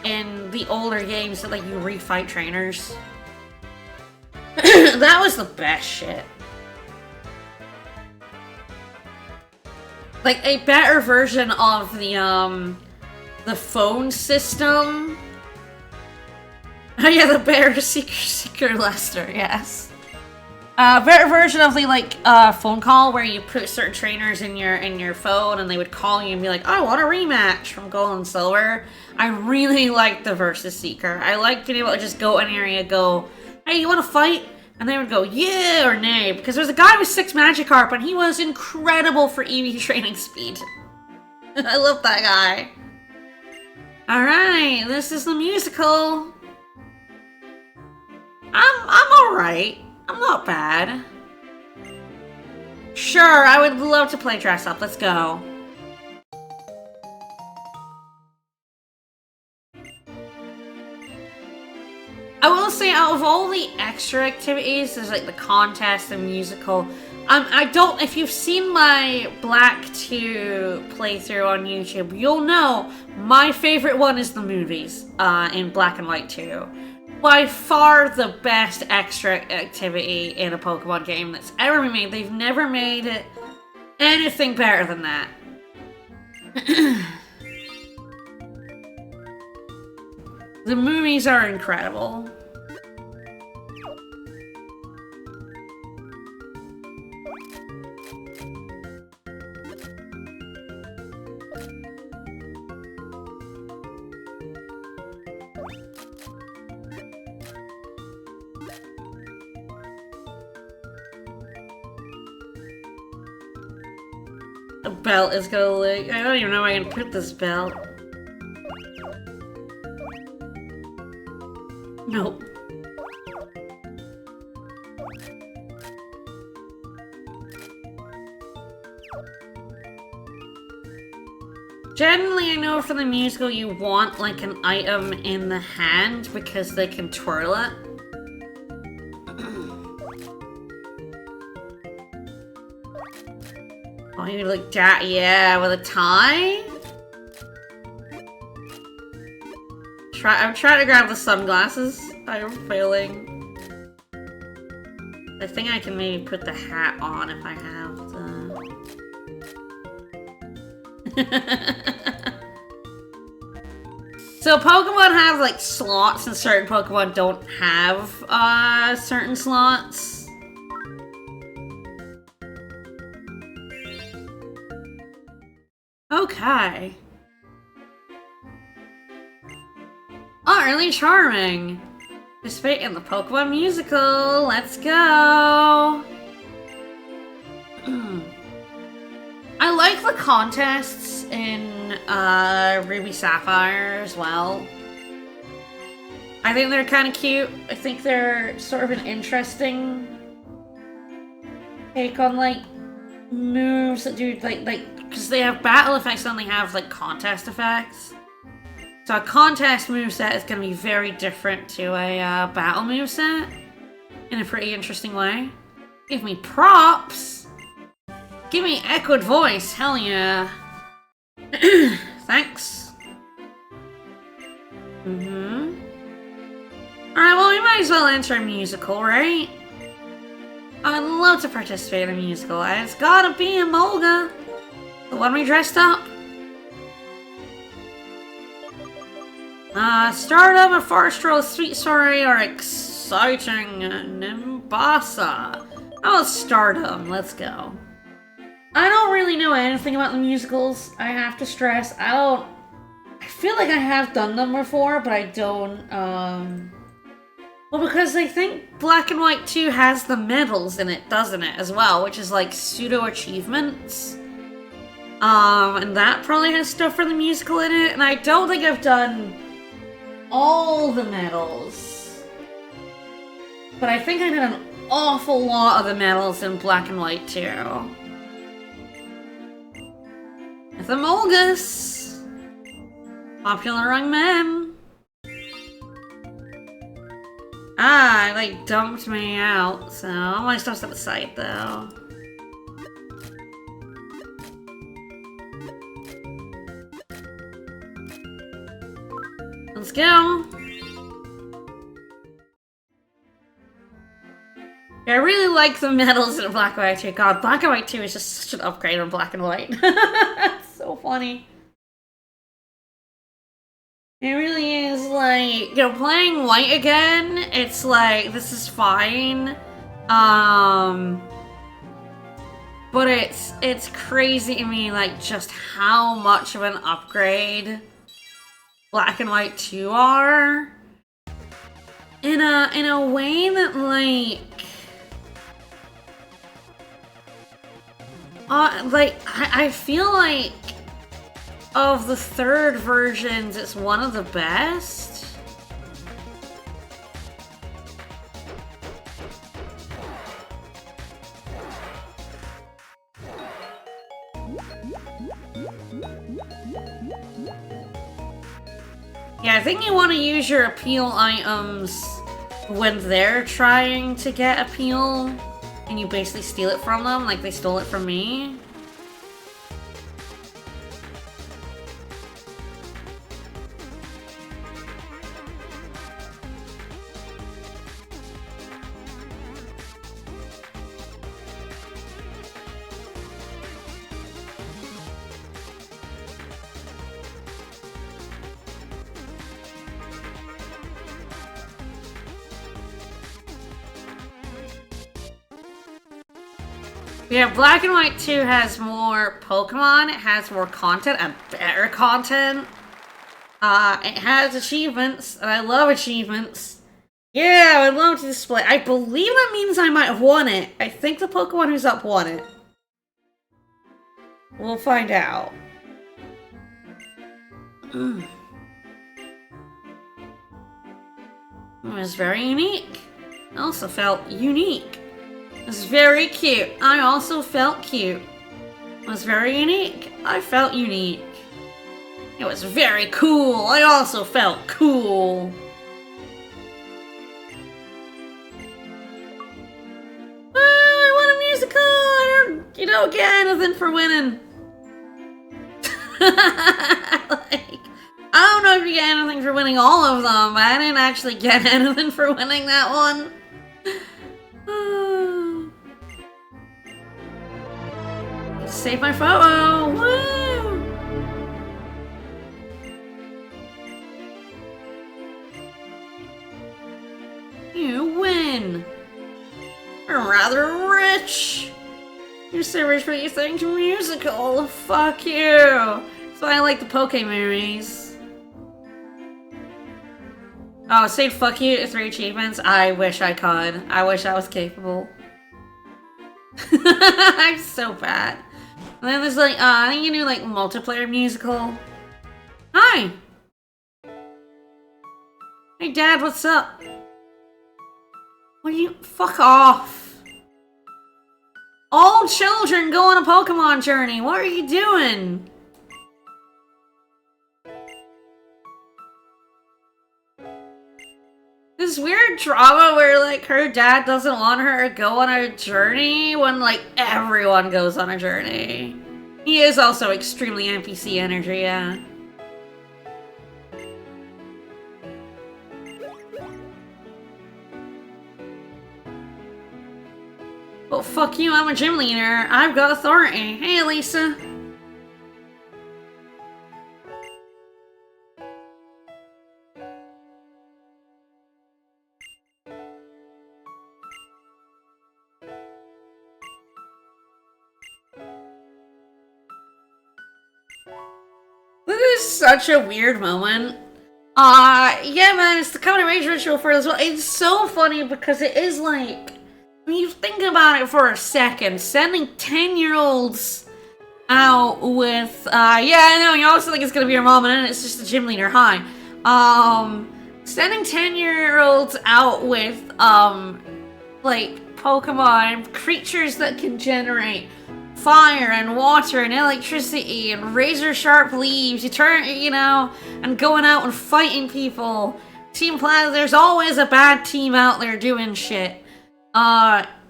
In the older games that, like, you refight trainers. That was the best shit. Like, a better version of the phone system. Oh yeah, the better Seeker Lester, yes. Better version of the, like, phone call where you put certain trainers in your phone and they would call you and be like, I want a rematch from Gold and Silver. I really liked the Versus Seeker. I liked being able to just go in an area, go, hey, you want to fight? And they would go, yeah or nay. Because there's a guy with 6 Magikarp and he was incredible for EV training speed. I love that guy. Alright, this is the musical. I'm alright. I'm not bad. Sure, I would love to play dress up. Let's go. I will say, out of all the extra activities, there's like the contest, the musical. I don't, if you've seen my Black 2 playthrough on YouTube, you'll know my favorite one is the movies in Black and White 2. By far the best extra activity in a Pokemon game that's ever been made. They've never made anything better than that. The movies are incredible. The belt is gonna look. I don't even know where I can put this belt. Nope. Generally, I know for the musical you want like an item in the hand because they can twirl it. Oh, you like that? Yeah, with a tie? I'm trying to grab the sunglasses. I'm failing. I think I can maybe put the hat on if I have to. So Pokemon have like slots and certain Pokemon don't have certain slots. Okay. Oh, really charming. Participate in the Pokemon musical. Let's go. I like the contests in Ruby Sapphire as well. I think they're kind of cute. I think they're sort of an interesting take on like moves that do like because they have battle effects and they have like contest effects. So a contest moveset is going to be very different to a battle moveset in a pretty interesting way. Give me props! Give me echoed voice, hell yeah. Thanks. Alright, well we might as well enter a musical, right? I'd love to participate in a musical, and it's gotta be a Molga. The one we dressed up. Stardom, a Forest Roll, Sweet Story, or exciting Nimbasa. Oh, Stardom, let's go. I don't really know anything about the musicals, I have to stress. I feel like I have done them before, but I don't, well, because I think Black and White 2 has the medals in it, doesn't it, as well, which is like pseudo-achievements. And that probably has stuff for the musical in it, and I don't think I've done all the medals. But I think I did an awful lot of the medals in Black and White 2. The Molgus! Popular young men. Ah, like dumped me out, so all my stuff's at the site though. Let's go. Yeah, I really like the medals in Black and White 2. God, Black and White 2 is just such an upgrade on Black and White. It's so funny. It really is like, you know, playing White again, it's like, this is fine. But it's crazy to me, like, just how much of an upgrade Black and White 2 are. In a way that, like, I feel like of the third versions, it's one of the best. Yeah, I think you want to use your appeal items when they're trying to get appeal, and you basically steal it from them, like they stole it from me. Yeah, Black and White 2 has more Pokemon, it has more content, and better content. It has achievements, and I love achievements. Yeah, I would love to display. I believe that means I might have won it. I think the Pokemon who's up won it. We'll find out. It was very unique. I also felt unique. It was very cute. I also felt cute. It was very unique. I felt unique. It was very cool. I also felt cool. I won a musical! You don't get anything for winning. Like, I don't know if you get anything for winning all of them, but I didn't actually get anything for winning that one. Save my photo! Woo! You win! You're rather rich! You're so rich, but you think musical. Fuck you! That's why I like the Poke movies. Oh, say fuck you to 3 achievements? I wish I could. I wish I was capable. I'm so bad. And then there's like, I think you do like multiplayer musical. Hi! Hey Dad, what's up? What are you- fuck off! All children go on a Pokemon journey, what are you doing? This weird drama where like her dad doesn't want her to go on a journey when like everyone goes on a journey. He is also extremely NPC energy, yeah. Well, fuck you, I'm a gym leader. I've got authority. Hey, Lisa. This is such a weird moment. Yeah, man, it's the coming of age ritual for this one. It's so funny because it is like, when you think about it for a second, sending 10-year-olds out with, yeah, I know, you also think it's gonna be your mom, and then it's just a gym leader, hi. Sending 10-year-olds out with, like, Pokemon, creatures that can generate fire and water and electricity and razor-sharp leaves, you know, and going out and fighting people. Team Plaza, there's always a bad team out there doing shit.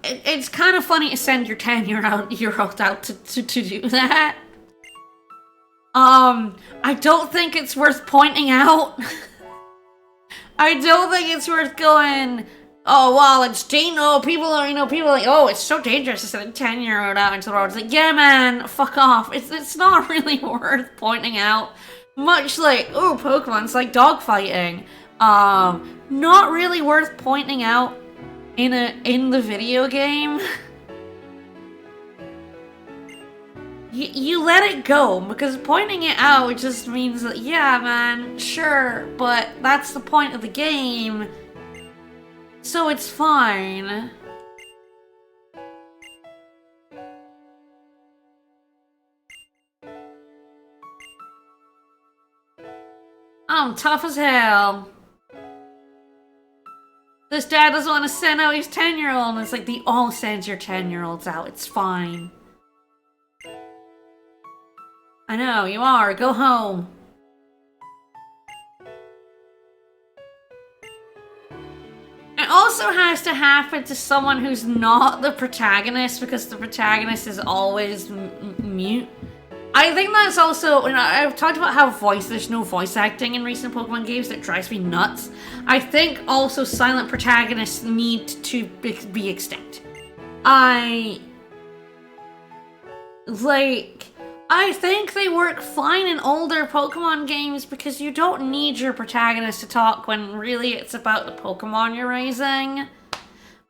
It's kind of funny to send your 10-year-old out to do that. I don't think it's worth pointing out. I don't think it's worth going, oh, well, it's people are like, oh, it's so dangerous to send a 10-year-old out into the road. It's like, yeah, man, fuck off. It's not really worth pointing out. Much like, oh, Pokemon's like dogfighting. Not really worth pointing out in the video game. You let it go, because pointing it out just means that, yeah, man, sure, but that's the point of the game, so it's fine. I'm tough as hell. This dad doesn't want to send out his 10-year-old, and it's like, they all send your 10-year-olds out, it's fine. I know, you are. Go home. It also has to happen to someone who's not the protagonist, because the protagonist is always mute. I think that's also, you know, I've talked about how there's no voice acting in recent Pokemon games that drives me nuts. I think also silent protagonists need to be extinct. I think they work fine in older Pokemon games because you don't need your protagonist to talk when really it's about the Pokemon you're raising.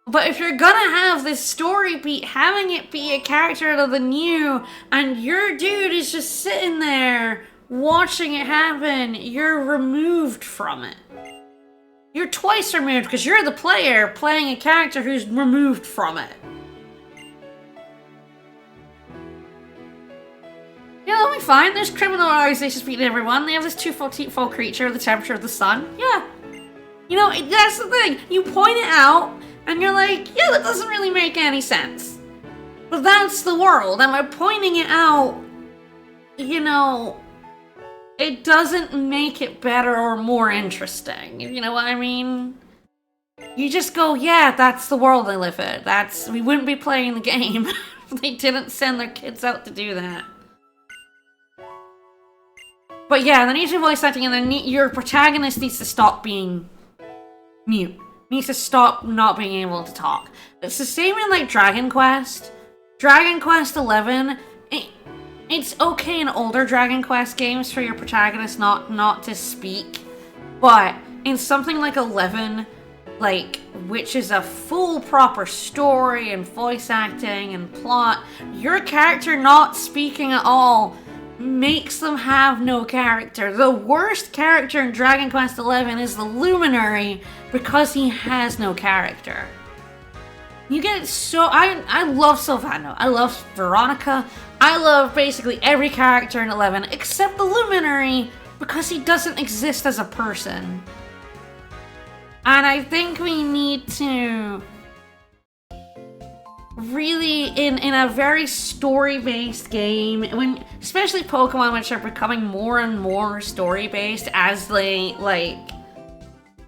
But if you're gonna have this story beat, having it be a character of the new, and your dude is just sitting there watching it happen, you're removed from it. You're twice removed because you're the player playing a character who's removed from it. fine. There's criminal organizations beating everyone. They have this 2-foot creature, the temperature of the sun. Yeah. You know, that's the thing. You point it out, and you're like, yeah, that doesn't really make any sense. But that's the world, and by pointing it out, you know, it doesn't make it better or more interesting. You know what I mean? You just go, yeah, that's the world they live in. We wouldn't be playing the game if they didn't send their kids out to do that. But yeah, there needs to be voice acting, and then your protagonist needs to stop being mute. Needs to stop not being able to talk. It's the same in like Dragon Quest. Dragon Quest 11, it's okay in older Dragon Quest games for your protagonist not to speak, but in something like 11, like, which is a full proper story and voice acting and plot, your character not speaking at all makes them have no character. The worst character in Dragon Quest 11 is the Luminary because he has no character. You get so... I love Sylvando. I love Veronica. I love basically every character in 11 except the Luminary because he doesn't exist as a person. And I think we need to really, in a very story-based game, especially Pokemon, which are becoming more and more story-based as they, like,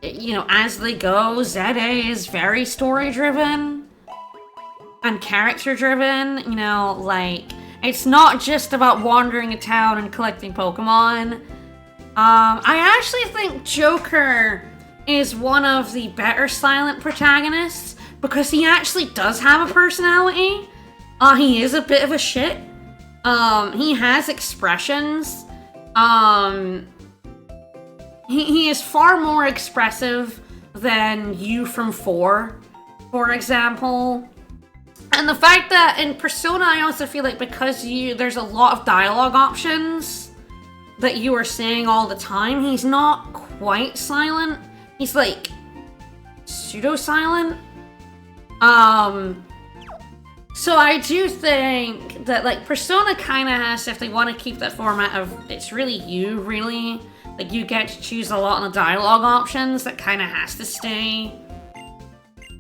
you know, as they go, ZA is very story-driven and character-driven, you know, like, it's not just about wandering a town and collecting Pokemon. I actually think Joker is one of the better silent protagonists because he actually does have a personality. He is a bit of a shit. He has expressions. He is far more expressive than you from 4, for example. And the fact that in Persona, I also feel like because there's a lot of dialogue options that you are saying all the time, he's not quite silent. He's like pseudo-silent. So I do think that like Persona kind of has, if they want to keep that format of it's really you, really, like you get to choose a lot on the dialogue options, that kind of has to stay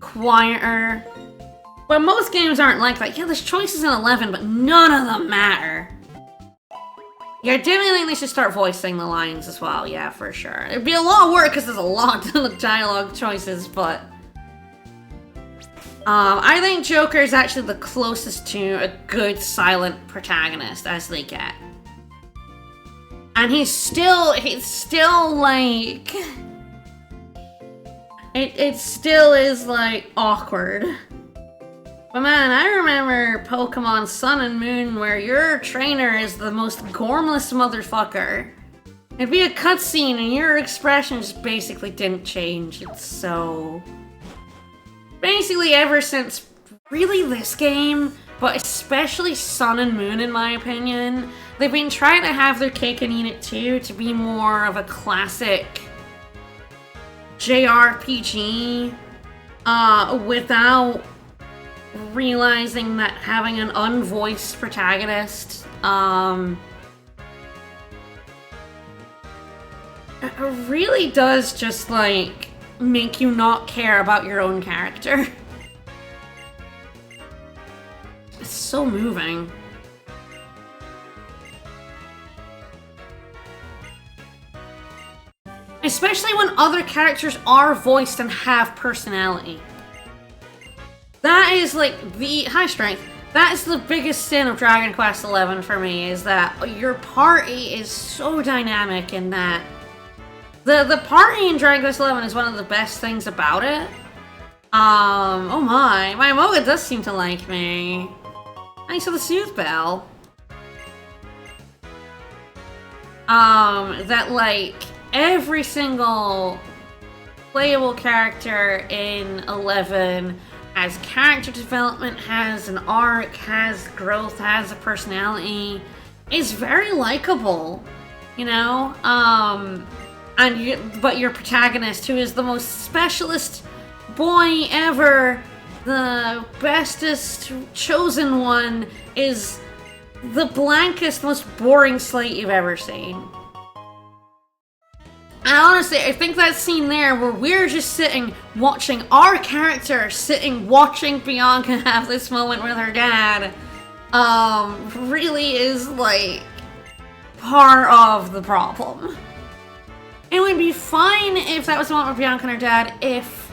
quieter. But most games aren't like that. Yeah, there's choices in 11, but none of them matter. Yeah, I definitely think they should start voicing the lines as well. Yeah, for sure. It'd be a lot of work because there's a lot of dialogue choices, but I think Joker is actually the closest to a good silent protagonist as they get. And he's still like, it still is like awkward. But man, I remember Pokemon Sun and Moon where your trainer is the most gormless motherfucker. It'd be a cutscene and your expression just basically didn't change. It's so... Basically ever since really this game, but especially Sun and Moon in my opinion, they've been trying to have their cake and eat it too, to be more of a classic JRPG, without realizing that having an unvoiced protagonist really does just like make you not care about your own character. It's so moving. Especially when other characters are voiced and have personality. That is like the high strength. That is the biggest sin of Dragon Quest XI for me, is that your party is so dynamic in that the party in Dragon Quest XI is one of the best things about it. Oh my Moga does seem to like me. Thanks for the Soothe Bell. That like every single playable character in 11 has character development, has an arc, has growth, has a personality, is very likable, you know? But your protagonist, who is the most specialist boy ever, the bestest chosen one, is the blankest, most boring slate you've ever seen. And honestly, I think that scene there where we're just sitting, watching our character, watching Bianca have this moment with her dad, really is, like, part of the problem. It would be fine if that was the moment with Bianca and her dad if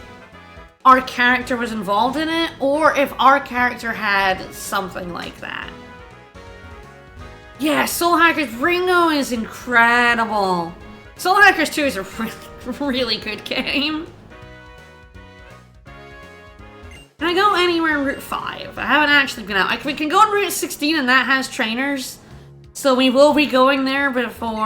our character was involved in it, or if our character had something like that. Yeah, Soul Hackers Ringo is incredible. Soul Hackers 2 is a really, really good game. Can I go anywhere in Route 5? I haven't actually been out. We can go on Route 16 and that has trainers. So we will be going there before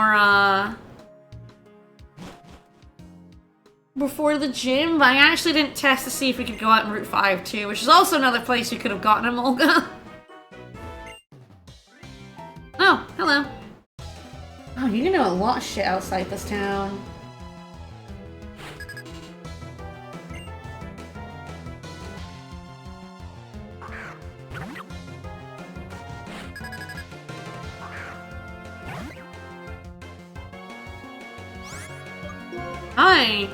the gym. But I actually didn't test to see if we could go out in Route 5 too, which is also another place we could have gotten a Mulga. Oh, hello. Oh, you can do a lot of shit outside this town. Hi.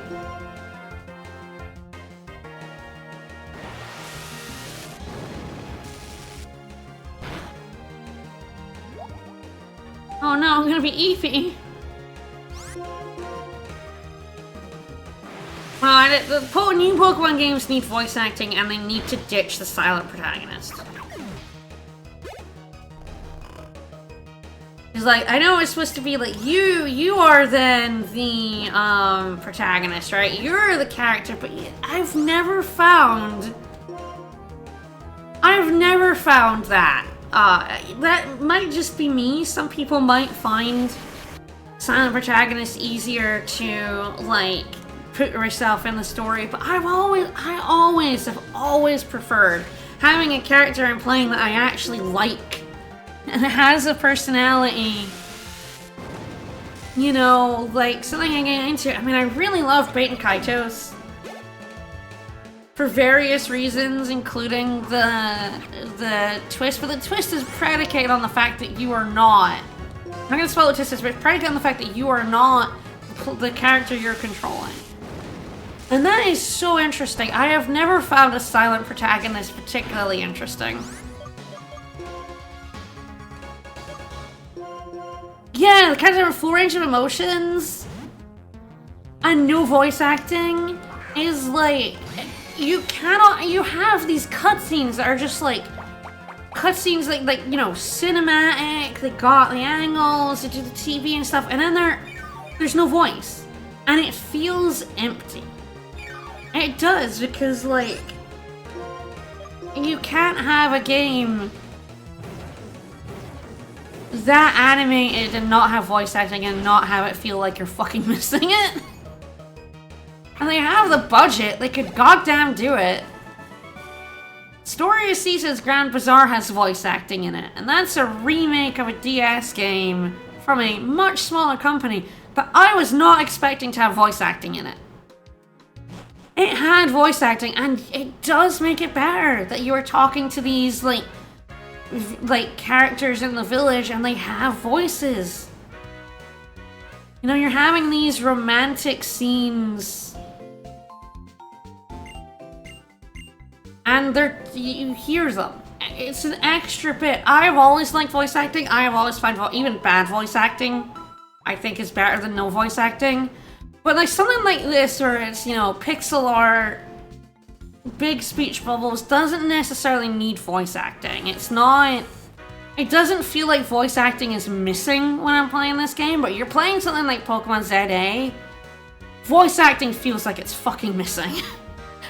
Oh no, I'm gonna be Eevee. Well, the new Pokemon games need voice acting and they need to ditch the silent protagonist. It's like, I know it's supposed to be like, you are then the protagonist, right? You're the character, but I've never found that. That might just be me. Some people might find silent protagonists easier to, like, put yourself in the story, but I have always preferred having a character I'm playing that I actually like and has a personality. You know, like, something I get into. I mean, I really loved Bait and Kaitos for various reasons, including the twist, but the twist is predicated on the fact that you are not. I'm gonna spell the twist, but it's predicated on the fact that you are not the character you're controlling. And that is so interesting. I have never found a silent protagonist particularly interesting. Yeah, the character with full range of emotions and no voice acting is like, you have these cutscenes that are just like, you know, cinematic, they got the angles, they do the TV and stuff, and then there's no voice. And it feels empty. It does, because, like, you can't have a game that animated and not have voice acting and not have it feel like you're fucking missing it. And they have the budget, they could goddamn do it. Story of Seasons Grand Bazaar has voice acting in it, and that's a remake of a DS game from a much smaller company that I was not expecting to have voice acting in it. It had voice acting, and it does make it better that you are talking to these, like characters in the village, and they have voices. You know, you're having these romantic scenes, and you hear them. It's an extra bit. I've always liked voice acting. I have always found even bad voice acting, I think, is better than no voice acting. But like something like this, where it's, you know, pixel art, big speech bubbles, doesn't necessarily need voice acting. It doesn't feel like voice acting is missing when I'm playing this game, but you're playing something like Pokemon ZA, voice acting feels like it's fucking missing.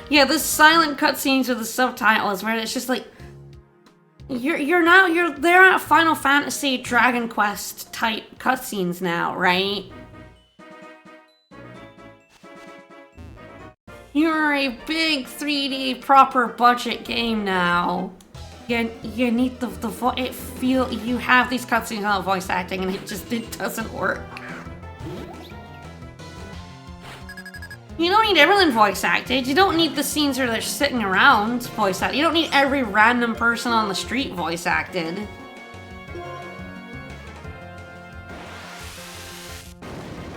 Yeah, the silent cutscenes with the subtitles where it's just like, you're there at Final Fantasy Dragon Quest type cutscenes now, right? You're a big 3D proper budget game now. You need you have these cutscenes without voice acting, and it doesn't work. You don't need everyone voice acted. You don't need the scenes where they're sitting around voice acted. You don't need every random person on the street voice acted.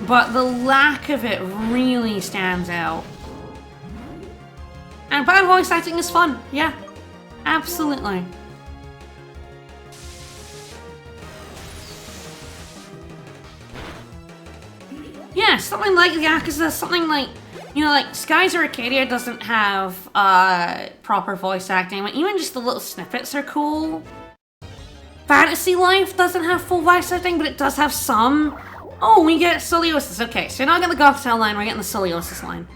but the lack of it really stands out. And bad voice acting is fun, yeah, absolutely. Yeah, something like Yakuza, something like, you know, like Skies Arcadia doesn't have proper voice acting, but even just the little snippets are cool. Fantasy Life doesn't have full voice acting, but it does have some. Oh, we get Scoliosis. Okay, so you're not getting the Gothtail line, we're getting the Scoliosis line.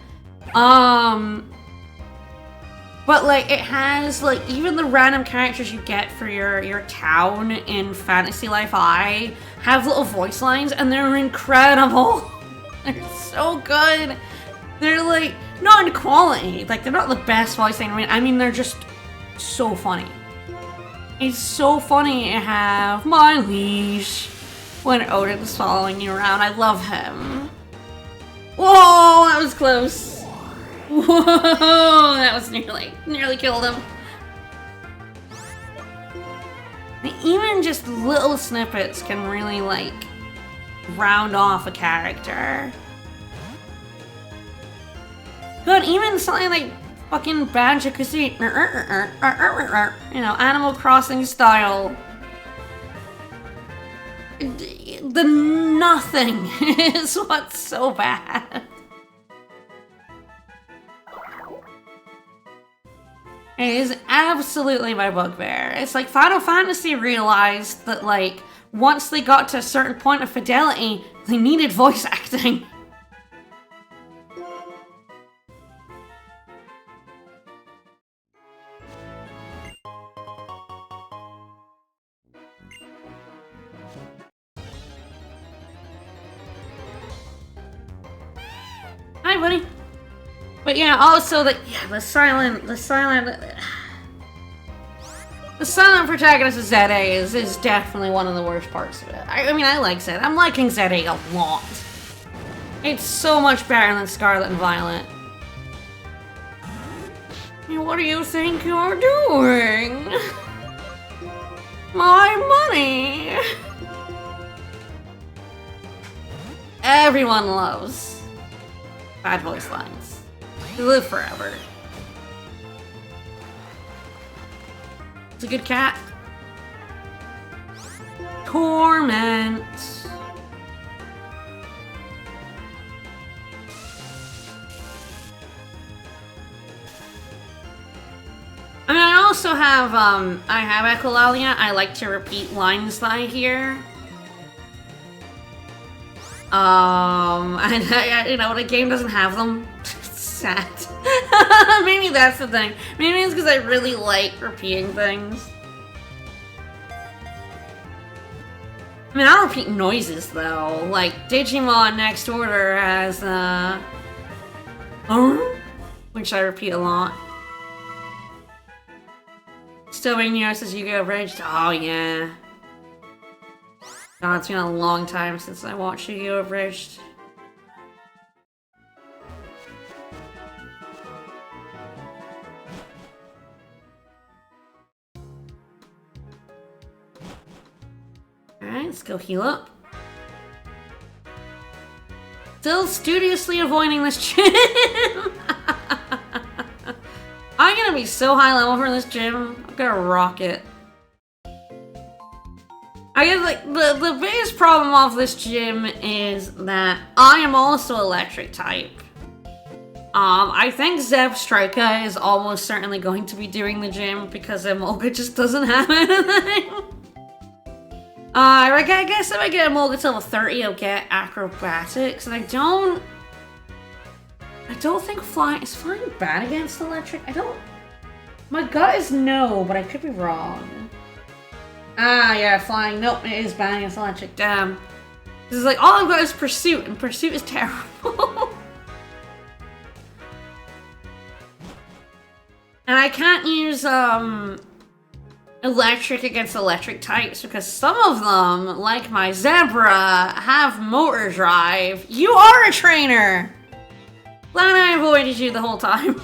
But like it has like even the random characters you get for your town in Fantasy Life I have little voice lines and they're incredible. They're so good. They're like not in quality, like they're not the best voice acting. I mean they're just so funny. It's so funny to have my liege when Odin's following you around. I love him. Whoa, that was close. Whoa, that was nearly killed him. Even just little snippets can really like round off a character. Good, even something like fucking Banjo-Kazooie, you know, Animal Crossing style. The nothing is what's so bad. It is absolutely my bugbear. It's like Final Fantasy realized that, like, once they got to a certain point of fidelity, they needed voice acting. Hi, buddy. But yeah, also the silent protagonist of ZA is definitely one of the worst parts of it. I mean, I like ZA. I'm liking ZA a lot. It's so much better than Scarlet and Violet. What do you think you're doing? My money! Everyone loves bad voice lines. They live forever. It's a good cat. Torment. I mean, I also have, I have Echolalia. I like to repeat lines that I hear. And, you know, the game doesn't have them. It's sad. Maybe that's the thing. Maybe it's because I really like repeating things. I mean, I'll repeat noises, though. Like, Digimon Next Order has, which I repeat a lot. Still being yours as Yu-Gi-Oh! Bridged. Oh, yeah. God, it's been a long time since I watched Yu-Gi-Oh! Bridged. Alright, let's go heal up. Still studiously avoiding this gym! I'm gonna be so high level for this gym. I'm gonna rock it. I guess, like, the biggest problem of this gym is that I am also electric type. I think Zeb Striker is almost certainly going to be doing the gym because Emolga just doesn't have anything. I guess if I get Emolga to level 30, I'll get acrobatics, and I don't think flying is flying bad against electric. My gut is no, but I could be wrong. Ah, yeah, flying. Nope, it is bad against electric. Damn. This is like, all I've got is Pursuit, and Pursuit is terrible. And I can't use, electric against electric types, because some of them, like my Zebra, have motor drive. You are a trainer! Glad I avoided you the whole time.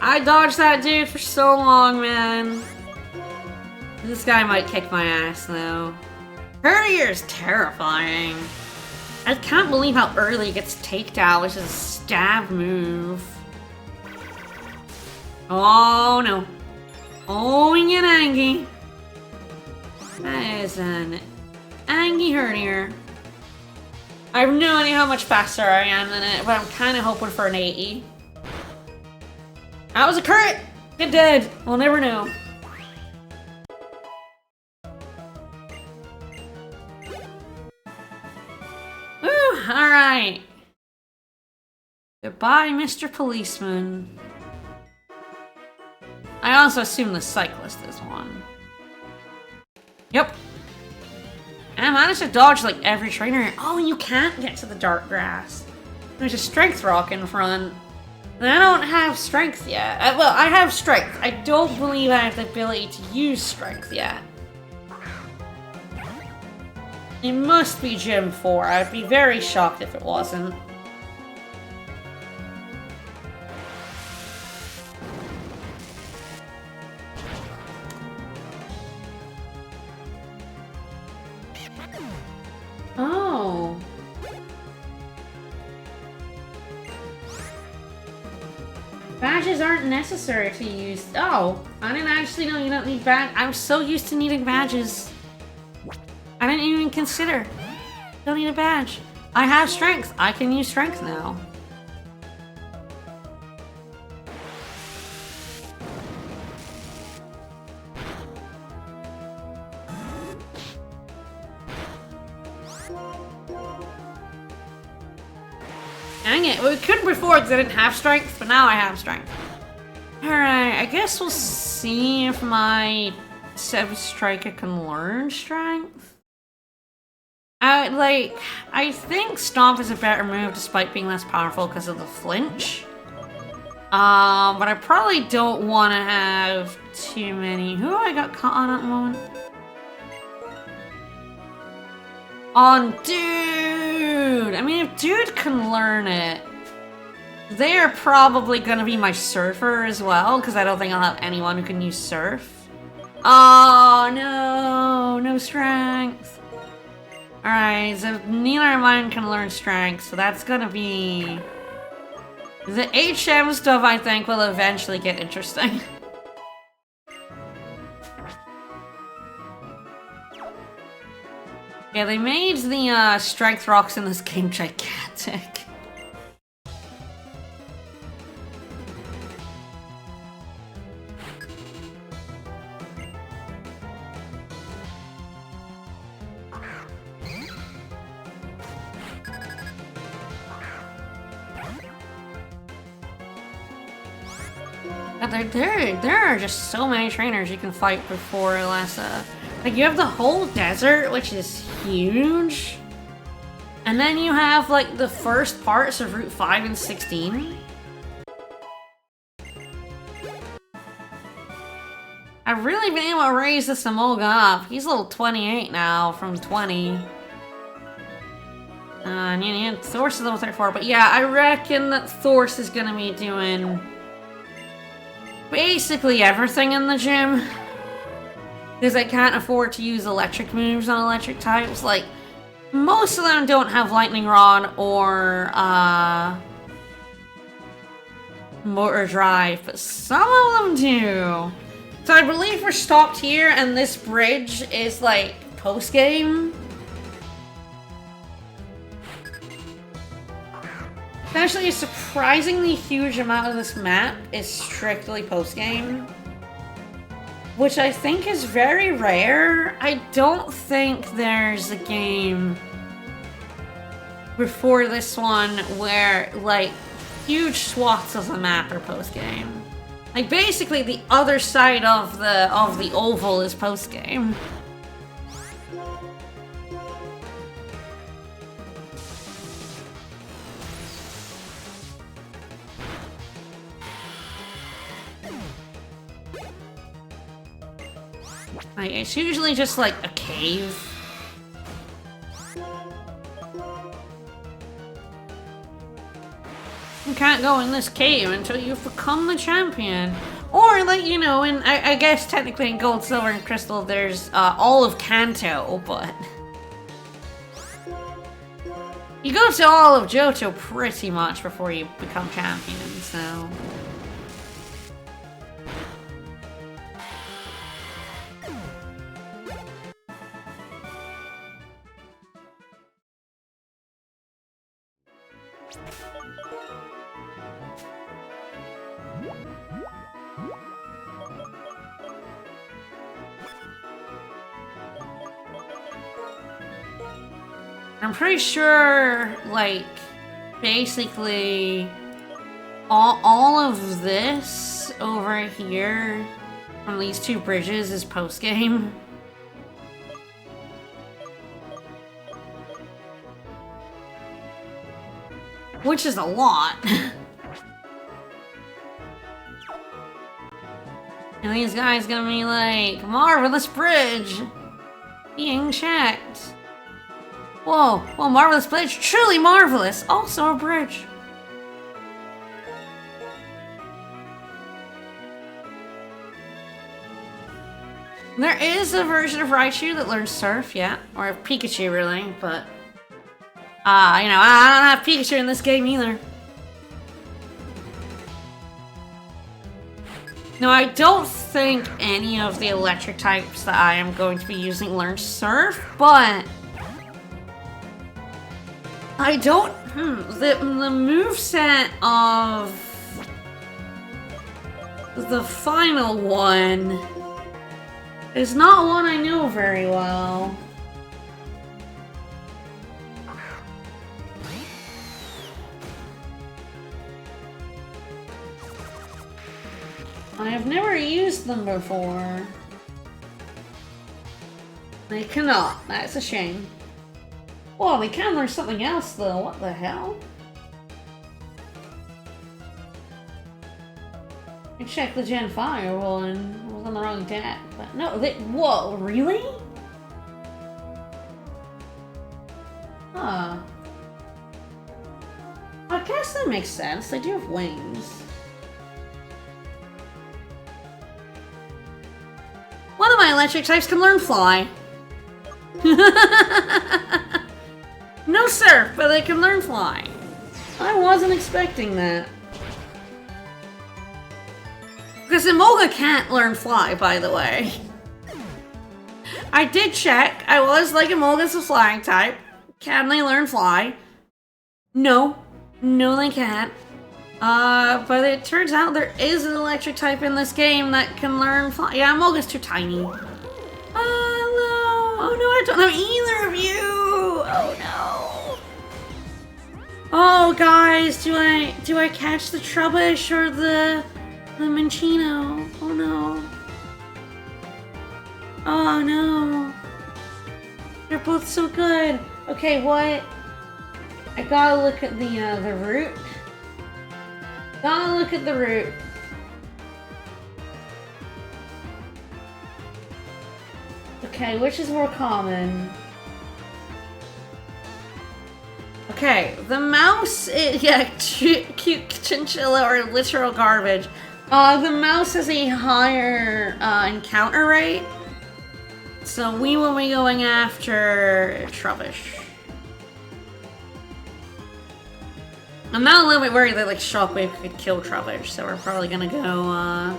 I dodged that dude for so long, man. This guy might kick my ass, though. Herdier is terrifying. I can't believe how early it gets takedown, which is a stab move. Oh, no. Oh, we get Angie. That is an Angie Herdier. I have no idea how much faster I am than it, but I'm kind of hoping for an 80. That was a crit! Get dead. We'll never know. Woo! Alright. Goodbye, Mr. Policeman. I also assume the cyclist is one. Yep. And I managed to dodge like every trainer. Oh, you can't get to the dark grass. There's a strength rock in front. And I don't have strength yet. Well, I have strength. I don't believe I have the ability to use strength yet. It must be Gym 4. I'd be very shocked if it wasn't. Oh. Badges aren't necessary to use. Oh, I didn't actually know you don't need badge. I'm so used to needing badges. I didn't even consider. Don't need a badge. I have strength. I can use strength now. Dang it. Well, we couldn't before because I didn't have strength, but now I have strength. Alright, I guess we'll see if my 7 Striker can learn strength. I think Stomp is a better move despite being less powerful because of the flinch. But I probably don't want to have too many. Who I got caught on at the moment? On Dude! I mean, if Dude can learn it, they are probably going to be my Surfer as well, because I don't think I'll have anyone who can use Surf. Oh, no! No strength. Alright, so neither of mine can learn strength, so that's gonna be... The HM stuff, I think, will eventually get interesting. Yeah, they made the strength rocks in this game gigantic. There are just so many trainers you can fight before Lessa. Like, you have the whole desert, which is huge. And then you have, like, the first parts of Route 5 and 16. I've really been able to raise the Samolga up. He's level 28 now from 20. And Thors is level 34. But yeah, I reckon that Thors is gonna be doing basically everything in the gym. Because I can't afford to use electric moves on electric types. Like, most of them don't have Lightning Rod or Motor Drive, but some of them do. So I believe we're stopped here, and this bridge is like post-game. Actually, a surprisingly huge amount of this map is strictly post-game, which I think is very rare. I don't think there's a game before this one where, like, huge swaths of the map are post-game. Like, basically the other side of the oval is post-game. Like, it's usually just like a cave. You can't go in this cave until you've become the champion. Or, like, you know, in, I guess technically in Gold, Silver, and Crystal, there's all of Kanto, but... You go to all of Johto pretty much before you become champion, so... I'm pretty sure, like, basically, all of this over here from these two bridges is post-game. Which is a lot. And these guys gonna be like, marvelous bridge being checked. Whoa, whoa, marvelous bridge, truly marvelous. Also a bridge. There is a version of Raichu that learns Surf, yeah, or Pikachu really, but you know, I don't have Pikachu in this game either. No, I don't think any of the electric types that I am going to be using learn Surf, but I don't. The moveset of the final one is not one I know very well. I have never used them before. They cannot. That's a shame. Well, they can learn something else, though. What the hell? I checked the Gen 5 one. I was on the wrong deck. But no, they... Whoa, really? Huh. I guess that makes sense. They do have wings. One of my electric types can learn Fly. No Surf, but they can learn Fly. I wasn't expecting that. Because Emolga can't learn Fly, by the way. I did check. I was like, Emolga's a flying type. Can they learn Fly? No. No, they can't. But it turns out there is an electric type in this game that can learn Fly. Yeah, Emolga's too tiny. Hello. Oh no, I don't know either of you. Oh no. Oh guys, do I catch the Trubbish or the Minccino? Oh no. Oh no. They're both so good. Okay, what? I gotta look at the route. Gotta look at the route. Okay, which is more common? Okay, the mouse, yeah, cute chinchilla or literal garbage. The mouse has a higher encounter rate, so we will be going after Trubbish. I'm not a little bit worried that like Shockwave could kill Trubbish, so we're probably gonna go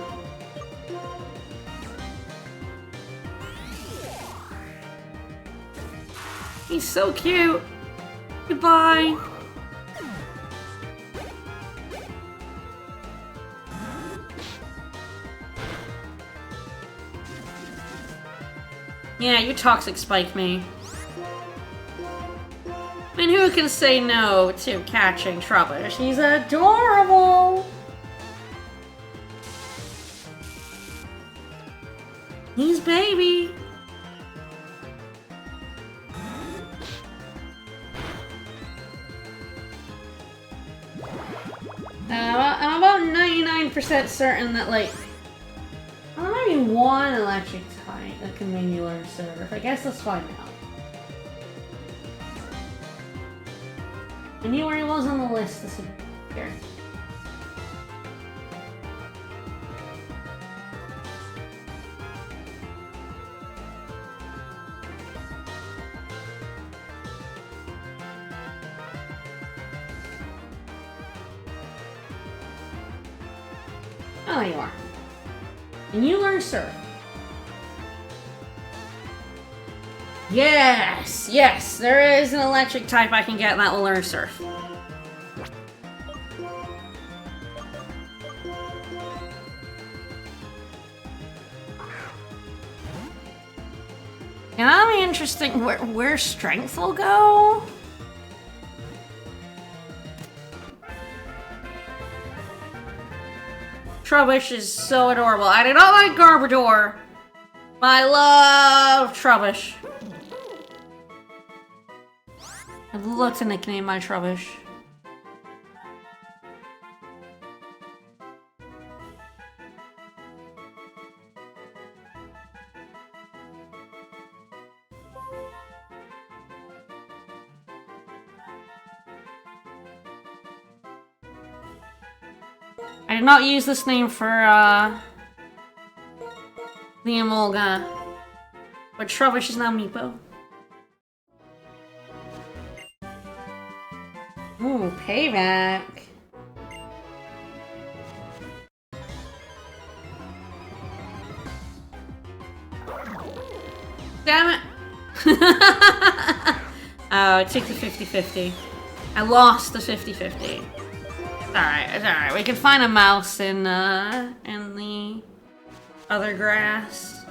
He's so cute. Goodbye. Yeah, you toxic spike me. I mean, who can say no to catching Trubbish? He's adorable! He's baby! I'm about 99% certain that, like, there might be one electric type that can make you learn Surf. I guess let's find out. I knew where he was on the list. This would here. Oh, there you are. And you learn Surf. Yes! Yes! There is an electric type I can get that will learn Surf. And that'll be interesting where strength will go. Trubbish is so adorable. I do not like Garbodor, but I love Trubbish. I'd love to nickname my Trubbish. I did not use this name for, the Emolga. But Trubbish is now Meepo. Ooh, payback. Damn it! Oh, it took the 50-50. I lost the 50-50. Alright, it's alright. We can find a mouse in the other grass.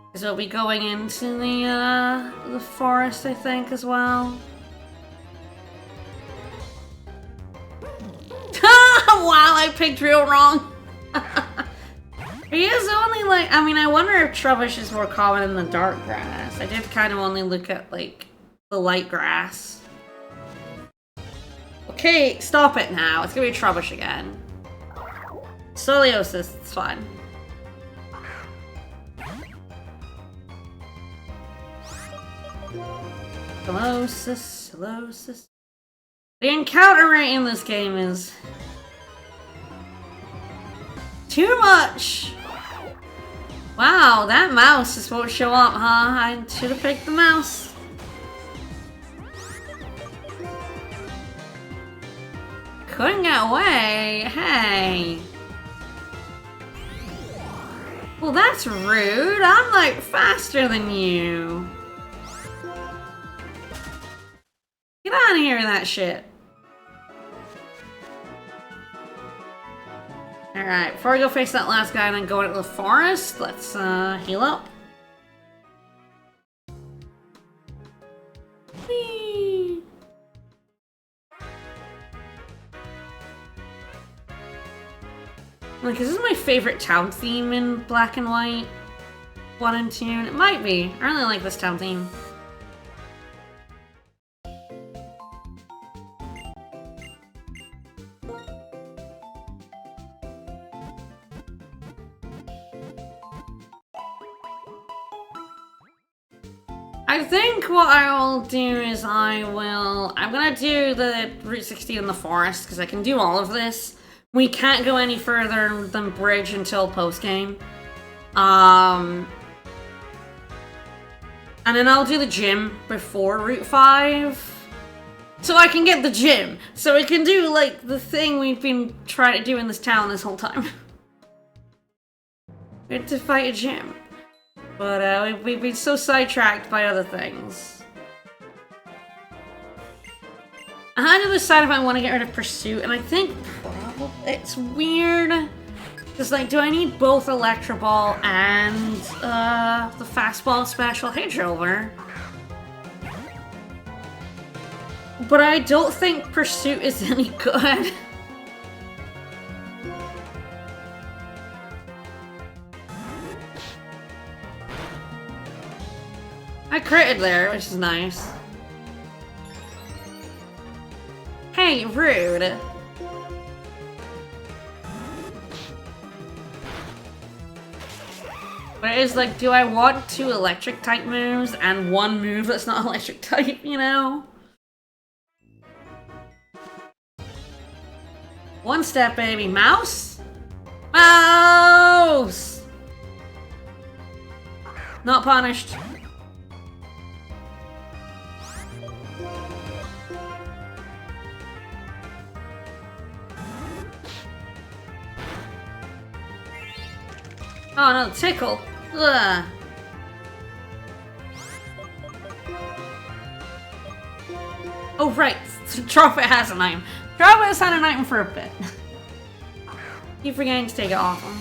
Because we'll be going into the forest, I think, as well. Wow, I picked real wrong. He is only like, I mean, I wonder if Trubbish is more common in the dark grass. I did kind of only look at, like, the light grass. Okay, stop it now. It's gonna be Trubbish again. Scoliosis, it's fine. Scoliosis. The encounter rate in this game is too much. Wow, that mouse just won't show up, huh? I should have picked the mouse. Couldn't get away. Hey. Well, that's rude. I'm like faster than you. Get out of here with that shit. Alright, before we go face that last guy and then go into the forest, let's heal up. Whee! Like, this is my favorite town theme in Black and White 1 and 2, and it might be. I really like this town theme. I think what I will do is I'm gonna do the Route 60 in the forest, because I can do all of this. We can't go any further than bridge until post-game. And then I'll do the gym before Route 5. So I can get the gym. So we can do, like, the thing we've been trying to do in this town this whole time. We had to fight a gym. But we've been so sidetracked by other things. I had to decide if I want to get rid of Pursuit, and I think probably it's weird. Because, like, do I need both Electro Ball and the Fastball Special? Hey, Drover. But I don't think Pursuit is any good. I critted there, which is nice. Hey, rude. But it's like, do I want 2 electric type moves and 1 move that's not electric type, you know? One step, baby. Mouse? Mouse! Not punished. Oh no, tickle. Ugh. Oh right, Drop It has an item. Drop It has had an item for a bit. Keep forgetting to take it off him.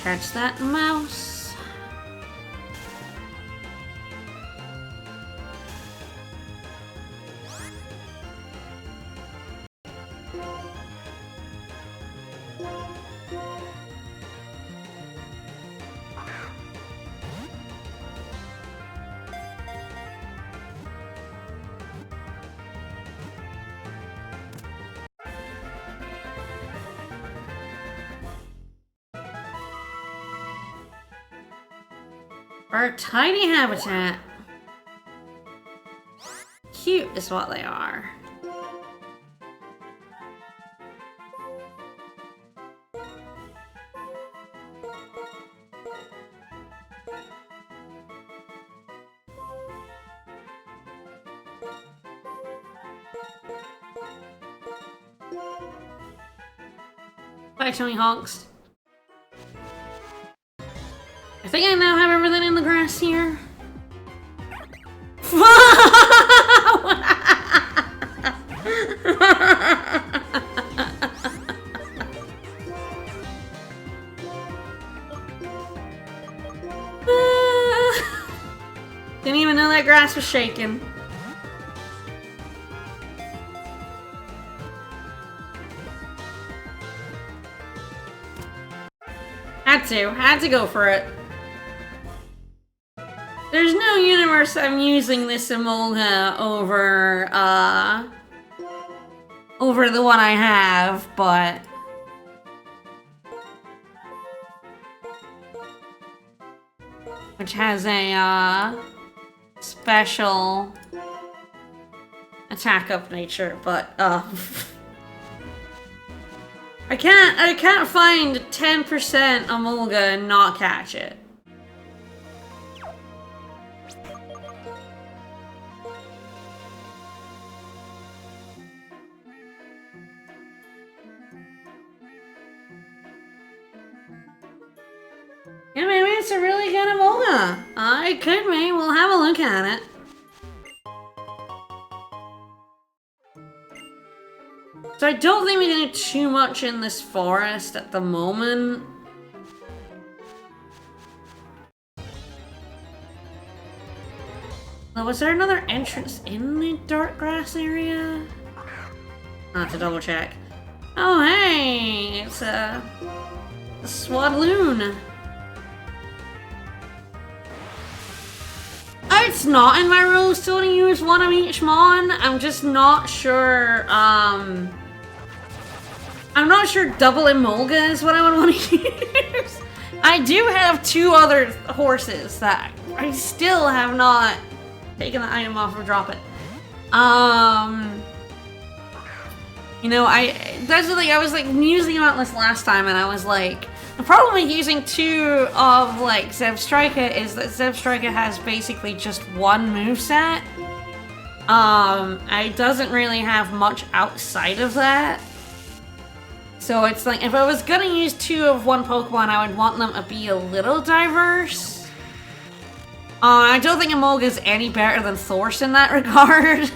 Catch that mouse. For a tiny habitat. Cute is what they are. Bye, Tony Hawks. I think I now have everything in the grass here. Didn't even know that grass was shaking. Had to go for it. There's no universe I'm using this Emolga over the one I have, but which has a special attack up nature, but I can't find 10% Emolga and not catch it. Yeah, maybe it's a really good Emolga. It could be. We'll have a look at it. So I don't think we can do too much in this forest at the moment. Oh, was there another entrance in the dark grass area? I'll have to double check. Oh, hey! It's a Swadloon. It's not in my rules to only use one of each mon. I'm just not sure, I'm not sure double Emolga is what I would want to use. I do have two other horses that I still have not taken the item off or drop it. You know, that's the thing, I was like musing about this last time and I was like, the problem with using two of like Zebstrika is that Zebstrika has basically just one moveset. It doesn't really have much outside of that. So it's like, if I was gonna use two of one Pokemon, I would want them to be a little diverse. I don't think Emolga is any better than Thorse in that regard.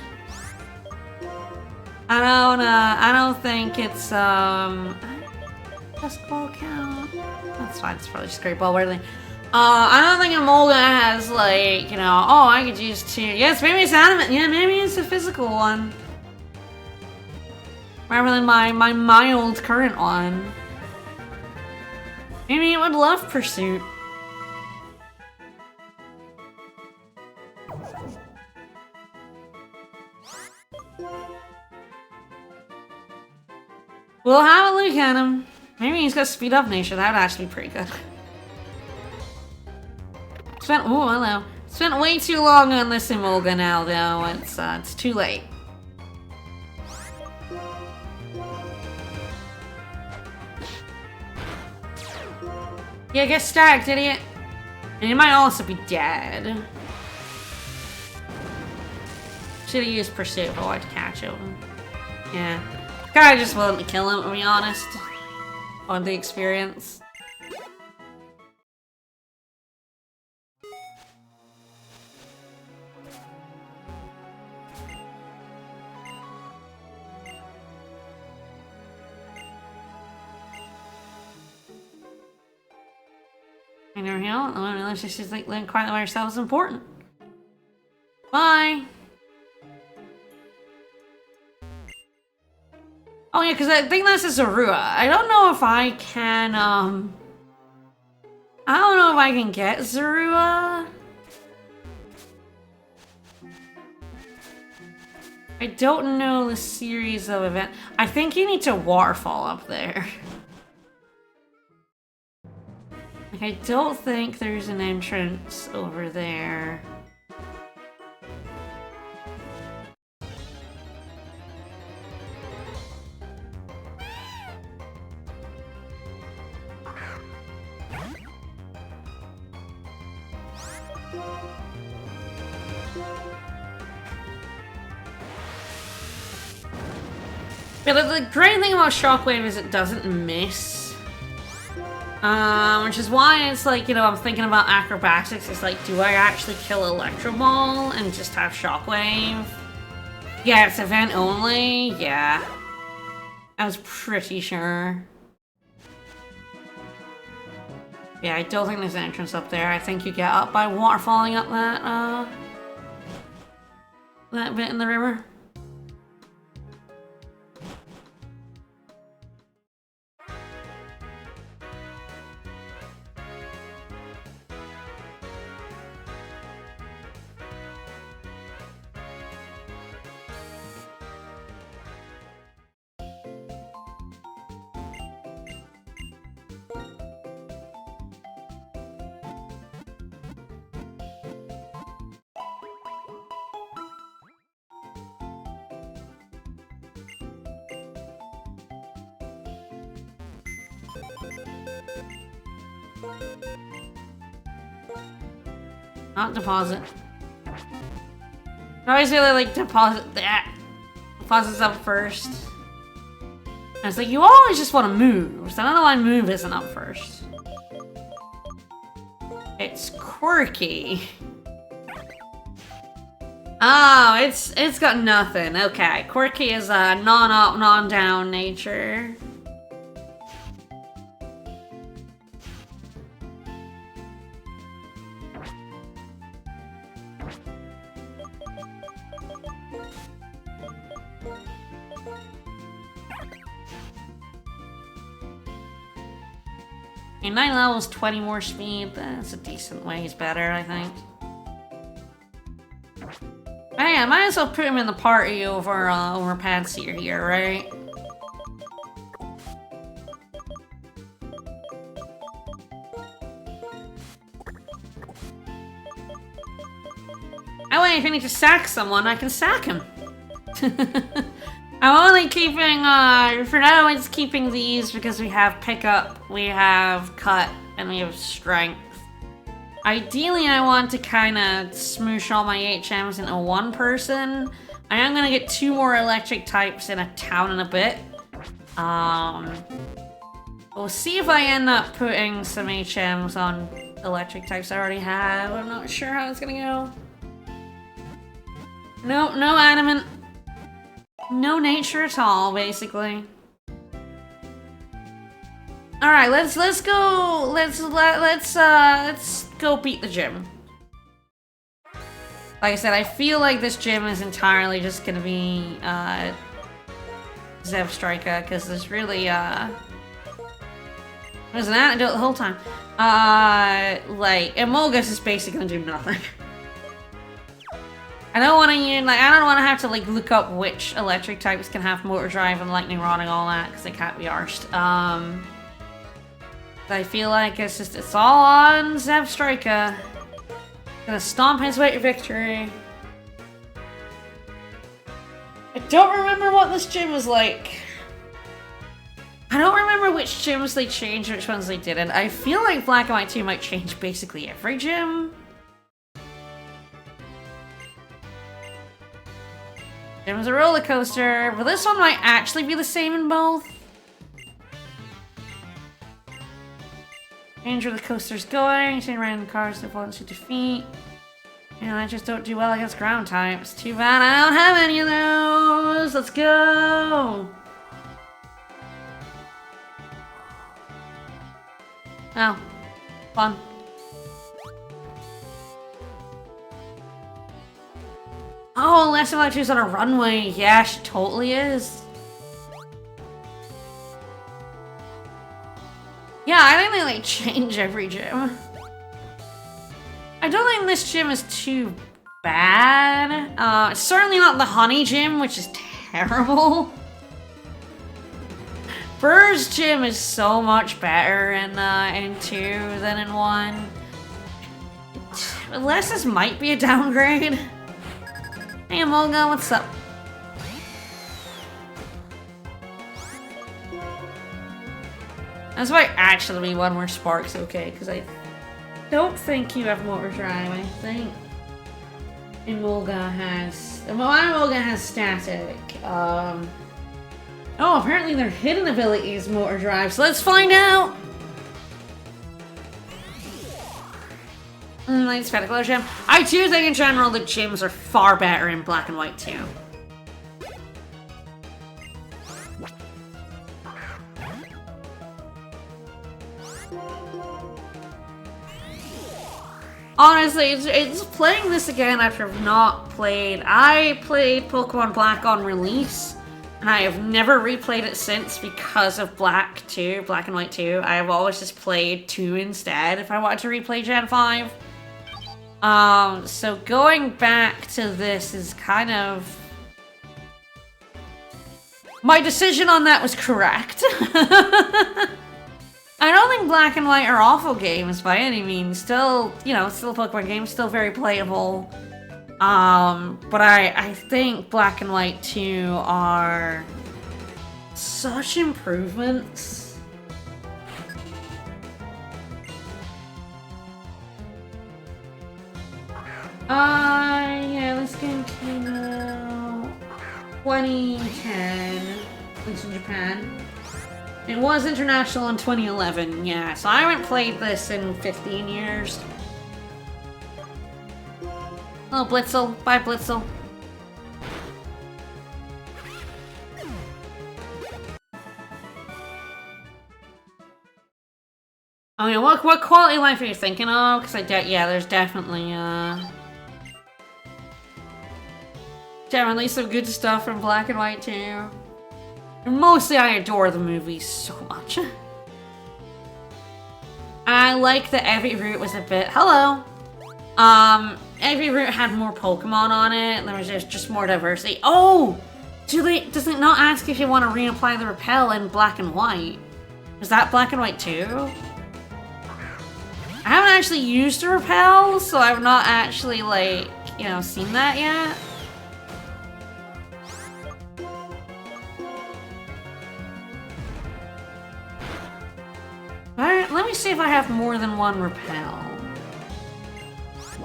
I don't think it's, Best ball count. That's fine, it's probably just great ball worthy. I don't think Emolga has like, you know, oh, I could use two. Yes, maybe it's animate. Yeah, maybe it's a physical one. Rather than my mild current one. Maybe it would love Pursuit. We'll have a look at him. Maybe he's got speed up nature. That would actually be pretty good. Oh, hello. Spent way too long on this Emolga now, though. It's too late. Yeah, get stacked, idiot. And he might also be dead. should have used Pursuit if I wanted to catch him. Yeah. Kinda just willing to kill him, to be honest. On the experience. I never heal. I don't realize she's like living quietly by herself is important. Bye. Oh yeah, because I think that's a Zorua. I don't know if I can, I don't know if I can get Zorua. I don't know the series of events. I think you need to waterfall up there. Like, I don't think there's an entrance over there. But the great thing about Shockwave is it doesn't miss. Which is why it's like, you know, I'm thinking about acrobatics. It's like, do I actually kill Electro Ball and just have Shockwave? Yeah, it's event only. Yeah. I was pretty sure. Yeah, I don't think there's an entrance up there. I think you get up by waterfalling up that bit in the river. Not deposit. I always really like deposit that. Deposits up first. And it's like, you always just want to move. So I don't know why move isn't up first. It's quirky. Oh, it's got nothing. Okay, quirky is a non-up, non-down nature. Okay, 9 levels, 20 more speed. That's a decent ways better, I think. Hey, I might as well put him in the party over Pansy here, right? Oh wait, if I need to sack someone, I can sack him. I'm only keeping, for now it's keeping these because we have pickup, we have cut, and we have strength. Ideally, I want to kind of smoosh all my HMs into one person. I am going to get 2 more electric types in a town in a bit. We'll see if I end up putting some HMs on electric types I already have. I'm not sure how it's going to go. No, no adamant. No nature at all, basically. All right, let's go. Let's go beat the gym. Like I said, I feel like this gym is entirely just gonna be Zev Striker because there's really there's an antidote the whole time. Like Emolgus is basically gonna do nothing. I don't want to use, like, I don't want to have to, like, look up which electric types can have Motor Drive and Lightning Rod and all that, because they can't be arsed. I feel like it's all on Zev Striker. Gonna stomp his way to victory. I don't remember what this gym was like. I don't remember which gyms they changed, which ones they didn't. I feel like Black and White 2 might change basically every gym. It was a roller coaster, but this one might actually be the same in both. Change where the coaster's going, change random cars that fall to defeat. And I just don't do well against ground types. Too bad I don't have any of those. Let's go. Oh, fun. Oh, Last of Us 2 is on a runway. Yeah, she totally is. Yeah, I think they like change every gym. I don't think this gym is too bad. It's certainly not the honey gym, which is terrible. Burr's gym is so much better in 2 than in 1. Unless this might be a downgrade. Hey, Amolga, what's up? This might actually be one where Spark's okay, because I don't think you have motor drive. I think Emolga has... Emolga has static. Oh, apparently their hidden ability is motor drive, so let's find out! Nice spectacular gym. I do think in general the gyms are far better in Black and White too. Honestly, it's playing this again after I've not played. I played Pokemon Black on release, and I have never replayed it since because of Black and White 2. I have always just played 2 instead if I wanted to replay Gen 5. So going back to this is kind of... My decision on that was correct. I don't think Black and White are awful games by any means. Still, you know, still a Pokemon game, still very playable. But I think Black and White 2 are such improvements. Yeah, this game came out 2010, at least in Japan. It was international in 2011, yeah, so I haven't played this in 15 years. Oh, Blitzel. Bye, Blitzel. I mean, what quality of life are you thinking of? Because yeah, there's definitely some good stuff from Black and White too. Mostly I adore the movies so much. I like that every route was a bit... Hello! Every route had more Pokemon on it, there was just more diversity. Oh! Does it not ask if you want to reapply the repel in Black and White? Is that Black and White too? I haven't actually used a repel, so I've not actually, like, you know, seen that yet. Alright, let me see if I have more than one repel.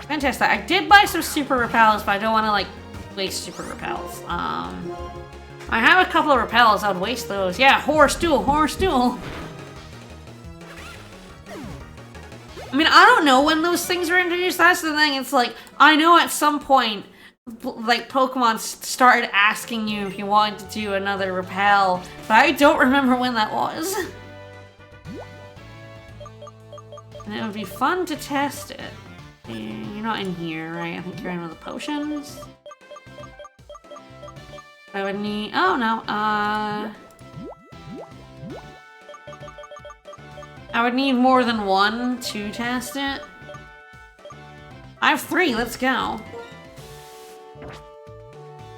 Fantastic. I did buy some super repels, but I don't want to, like, waste super repels. I have a couple of repels, I would waste those. Yeah, horse duel. I mean, I don't know when those things were introduced, that's the thing. It's like, I know at some point, like, Pokemon started asking you if you wanted to do another repel, but I don't remember when that was. And it would be fun to test it. You're not in here, right? I think you're in with the potions. I would need... Oh, no. I would need more than one to test it. I have 3. Let's go.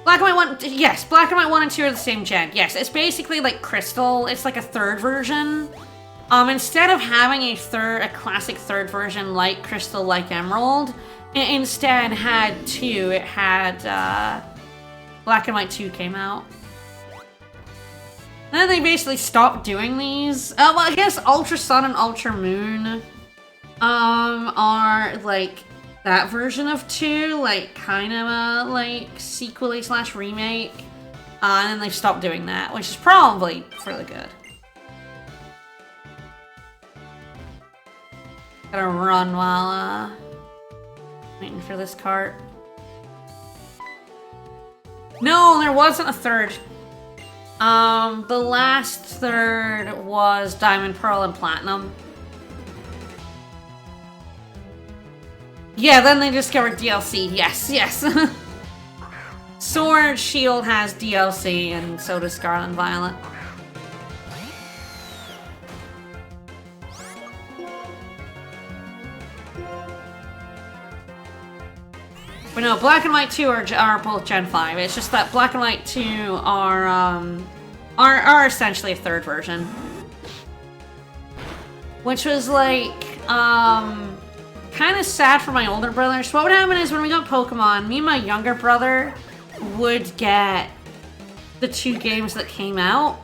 Black and White 1... Yes, Black and White 1 and 2 are the same gen. Yes, it's basically like Crystal. It's like a third version. Instead of having a classic third version like Crystal, like Emerald, it instead had 2. It had, Black and White 2 came out. And then they basically stopped doing these. Well, I guess Ultra Sun and Ultra Moon, are, like, that version of 2, like, kind of a, like, sequel-slash-remake. And then they've stopped doing that, which is probably for the good. Gotta run while, waiting for this cart. No, there wasn't a third. The last third was Diamond, Pearl, and Platinum. Yeah, then they discovered DLC. Yes, yes. Sword Shield has DLC, and so does Scarlet and Violet. But no, Black and White 2 are both Gen 5. It's just that Black and White 2 are essentially a third version. Which was like, kind of sad for my older brother. So what would happen is when we got Pokemon, me and my younger brother would get the 2 games that came out.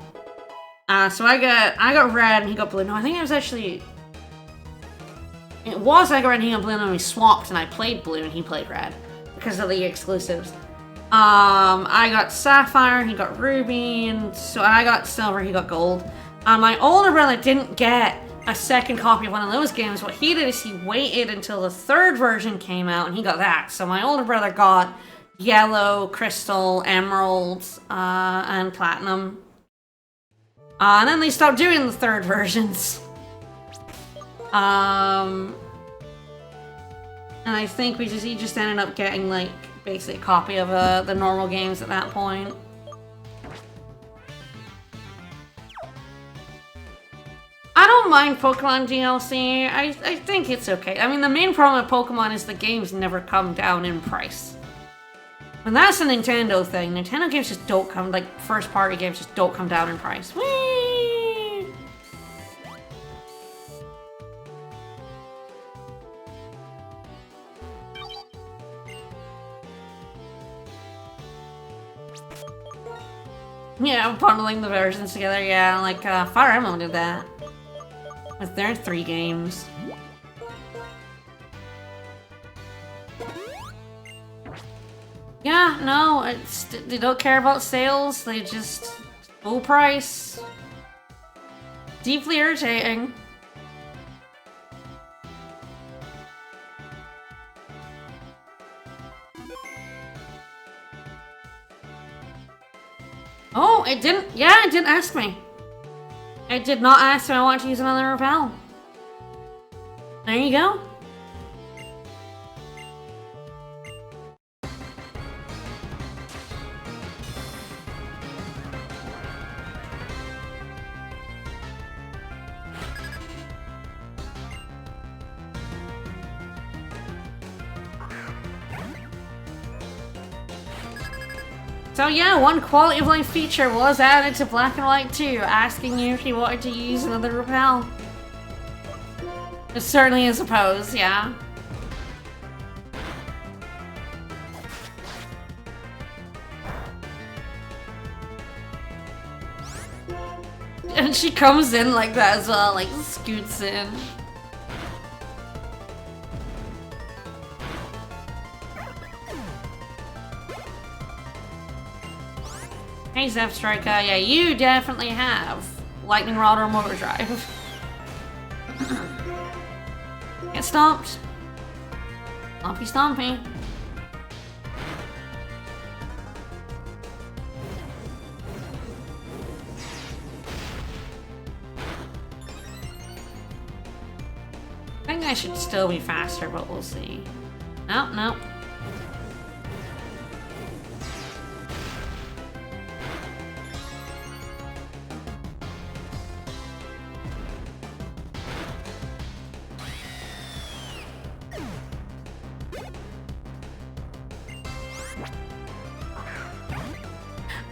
So I got Red and he got Blue. No, I think it was actually... It was I got Red and he got Blue, and then we swapped and I played Blue and he played Red. Because of the exclusives. I got Sapphire, he got Ruby, and so I got Silver, he got Gold. My older brother didn't get a second copy of one of those games. What he did is he waited until the third version came out and he got that. So my older brother got Yellow, Crystal, Emerald, and Platinum. And then they stopped doing the third versions. And I think he just ended up getting, like, basically a copy of the normal games at that point. I don't mind Pokemon DLC. I think it's okay. I mean, the main problem with Pokemon is the games never come down in price. And that's a Nintendo thing. Nintendo games just don't come, like, first-party games just don't come down in price. Whee! Yeah, bundling the versions together, yeah, like, Fire Emblem did that. With their 3 games. Yeah, no, they don't care about sales, they just... full price. Deeply irritating. Oh, it didn't. Yeah, it didn't ask me. It did not ask if I want to use another repel. There you go. So yeah, one quality of life feature was added to Black and White 2, asking you if you wanted to use another repel. It certainly is a pose, yeah. And she comes in like that as well, like scoots in. Hey Zeph Striker, yeah, you definitely have Lightning Rod or Motor Drive. Get stomped. Stompy stompy. I think I should still be faster, but we'll see. Nope, nope.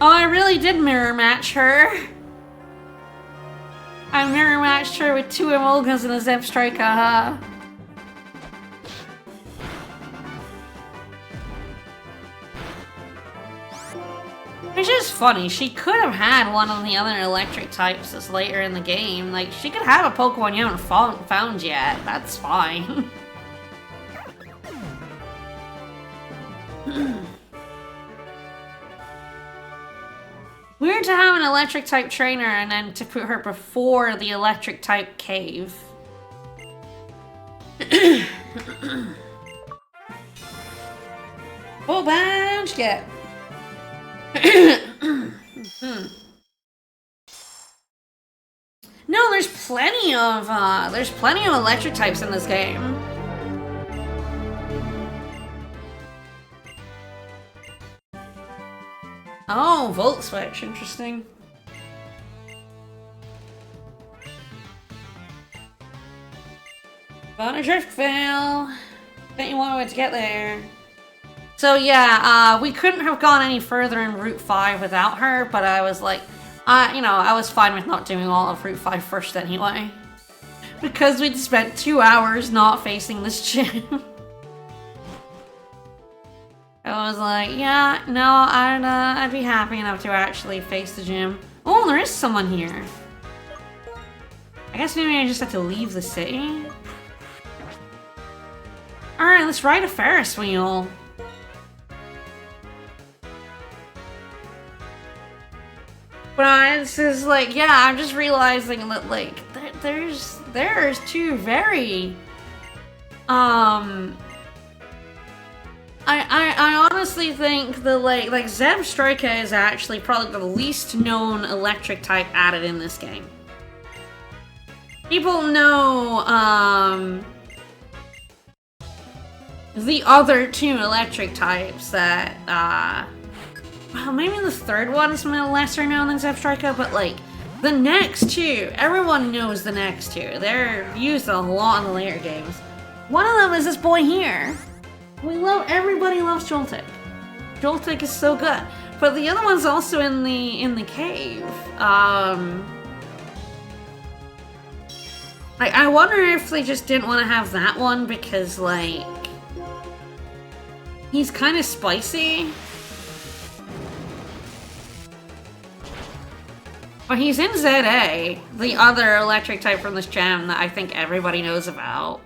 Oh, I really did mirror match her. I mirror matched her with 2 Emolgas and a Zep Striker, huh? Which is funny, she could have had one of the other electric types that's later in the game. Like, she could have a Pokemon you haven't found yet. That's fine. Weird to have an electric type trainer and then to put her before the electric type cave. Full bounce get. No, there's plenty of electric types in this game. Oh, volt switch, interesting. Bonus drift fail. Bet you wanted to get there. So yeah, we couldn't have gone any further in Route 5 without her, but I was like, you know, I was fine with not doing all of Route 5 first anyway. Because we'd spent 2 hours not facing this gym. I was like, yeah, no, I'd be happy enough to actually face the gym. Oh, there is someone here. I guess maybe I just have to leave the city. Alright, let's ride a Ferris wheel. But this is like, yeah, I'm just realizing that like there's two very I honestly think the like Zeb Striker is actually probably the least known electric type added in this game. People know the other two electric types that well, maybe the third one's lesser known than Zeb Striker, but like the next two, everyone knows the next two. They're used a lot in the later games. One of them is this boy here. Everybody loves Joltik. Joltik is so good. But the other one's also in the cave. I wonder if they just didn't want to have that one because like he's kind of spicy. But he's in ZA, the other electric type from this gem that I think everybody knows about.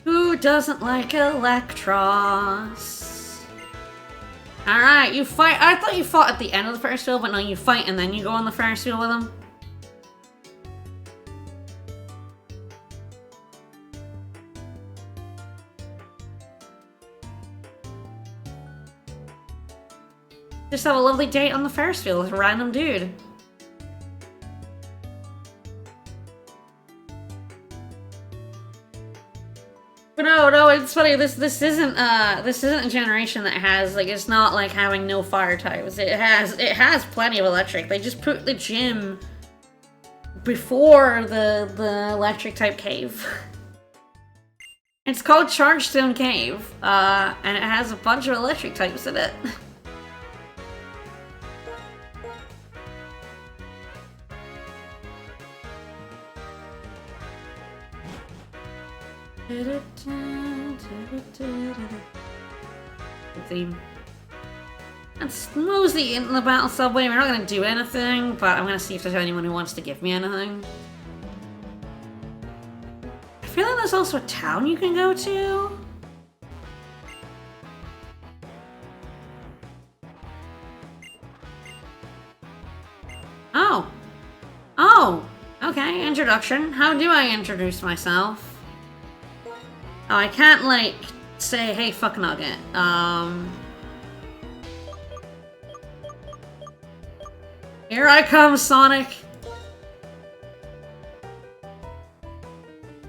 Who doesn't like Electros? Alright, you fight. I thought you fought at the end of the Ferris wheel, but no, you fight and then you go on the Ferris wheel with him. Just have a lovely date on the Ferris wheel with a random dude. But no, it's funny. This isn't a generation that has like it's not like having no fire types. It has plenty of electric. They just put the gym before the electric type cave. It's called Chargestone Cave, and it has a bunch of electric types in it. Good theme. That's mostly in the battle subway. We're not gonna do anything, but I'm gonna see if there's anyone who wants to give me anything. I feel like there's also a town you can go to. Oh. Oh! Okay, introduction. How do I introduce myself? Oh, I can't, like, say, hey, fuck Nugget. Here I come, Sonic!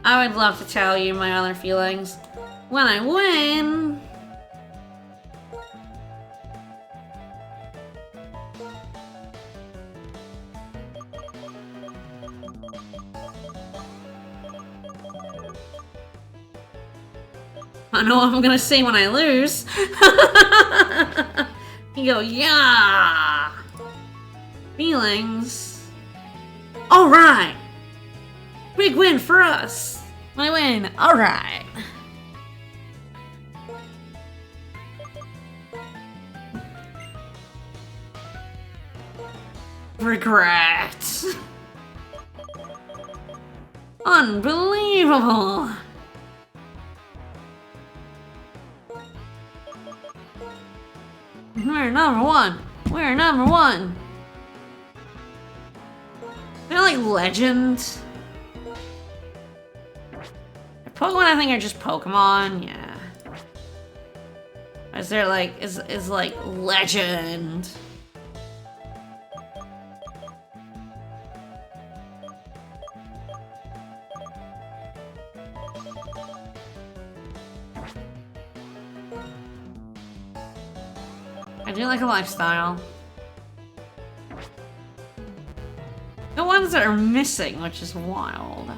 I would love to tell you my other feelings. When I win... I know what I'm gonna say when I lose. You go, yeah! Feelings. Alright! Big win for us! I win, alright. Regret. Unbelievable! We're number one. We're number one. They're like legends. Pokemon, I think, are just Pokemon. Yeah. Is there like is like legend? I do like a lifestyle. The ones that are missing, which is wild.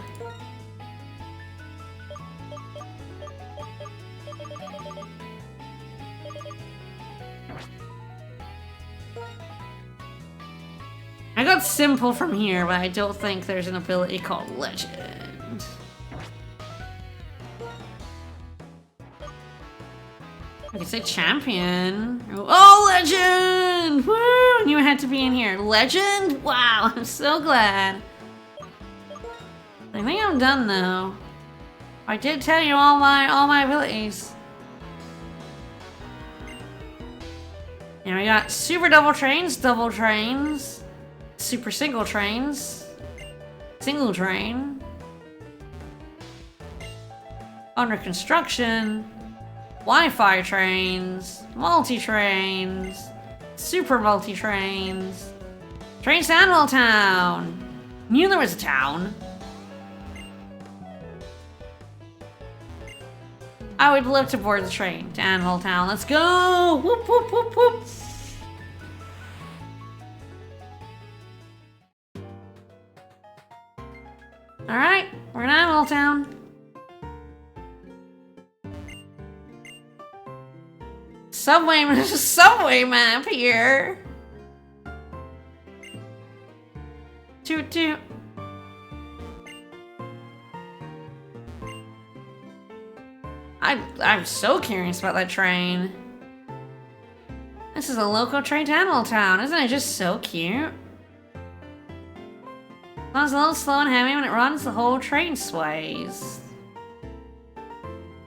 I got simple from here, but I don't think there's an ability called legend. I could say champion. Oh, legend! Woo! Knew it had to be in here. Legend? Wow, I'm so glad. I think I'm done though. I did tell you all my abilities. And we got super double trains, super single trains, single train, under construction, Wi-Fi trains, multi-trains, super multi-trains, trains to Animal Town. Knew there was a town. I would love to board the train to Animal Town. Let's go! Whoop, whoop, whoop, whoop. Alright, we're in Animal Town. Subway map here. Toot toot. I'm so curious about that train. This is a local train to Animal Town. Isn't it just so cute? It's a little slow and heavy when it runs, the whole train sways.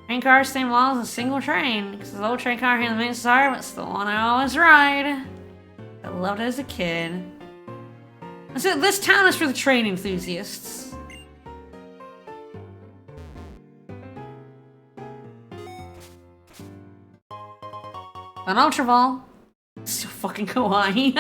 Train cars, same walls, a single train. Because the old train car here in the main star, but it's the one I always ride. I loved it as a kid. So this town is for the train enthusiasts. An Ultra Ball. So fucking kawaii.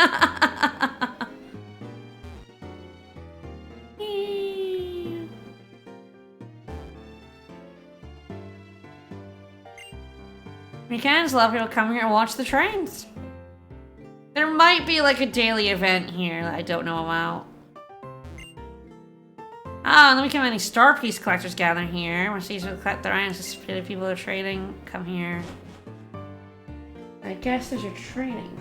Weekends, a lot of people come here and watch the trains. There might be like a daily event here that I don't know about. Oh, and then we can have any Star Piece collectors gather here. Once these will collect their items, people are trading, come here. I guess there's your trading.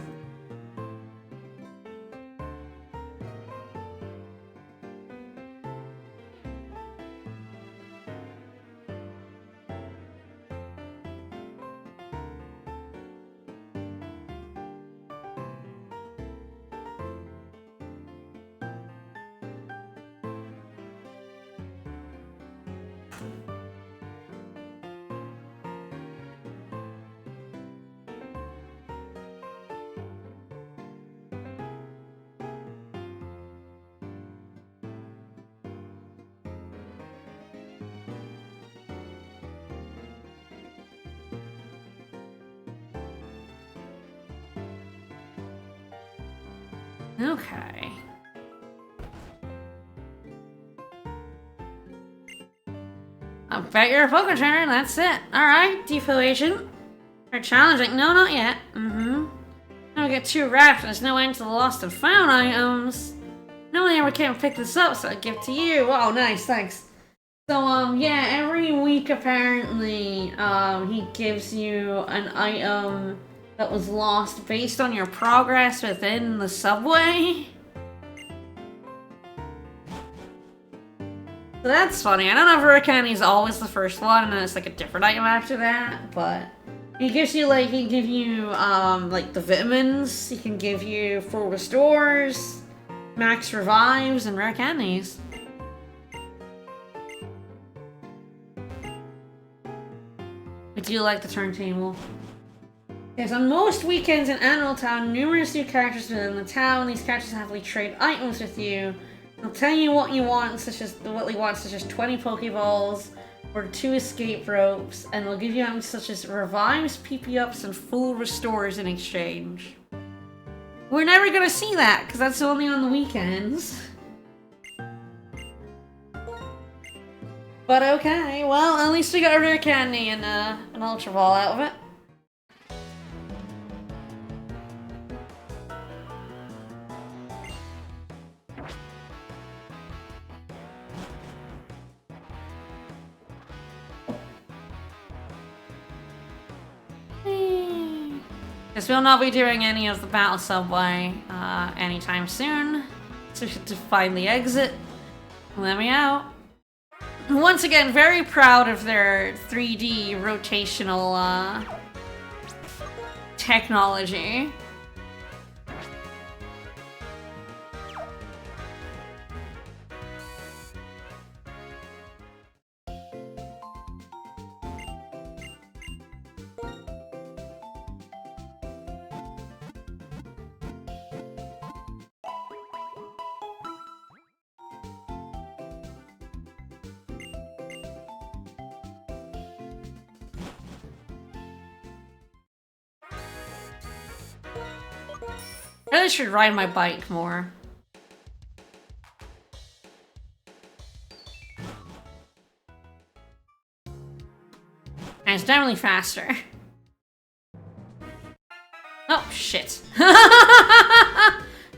Okay. I bet you're a Pokemon trainer, that's it. Alright, Defo Agent. Are challenging? No, not yet. Now we get 2 wraps, there's no end to the lost and found items. No one ever came and pick this up, so I give it to you. Oh, nice, thanks. So, yeah, every week apparently, he gives you an item that was lost based on your progress within the subway. So that's funny. I don't know if Hurricane is always the first one, and then it's like a different item after that, but he gives you like, he can give you like the vitamins, he can give you full restores, max revives, and rare candies. I do like the turntable. Yes, on most weekends in Animal Town, numerous new characters within the town. These characters happily trade items with you. They'll tell you what you want, such as 20 Pokeballs or 2 escape ropes, and they'll give you items such as revives, PP ups, and full restores in exchange. We're never gonna see that because that's only on the weekends. But okay, well, at least we got a rare candy and an Ultra Ball out of it. Guess we'll not be doing any of the Battle Subway anytime soon. So we have to find the exit. Let me out. Once again, very proud of their 3D rotational technology. I really should ride my bike more. And it's definitely faster. Oh, shit.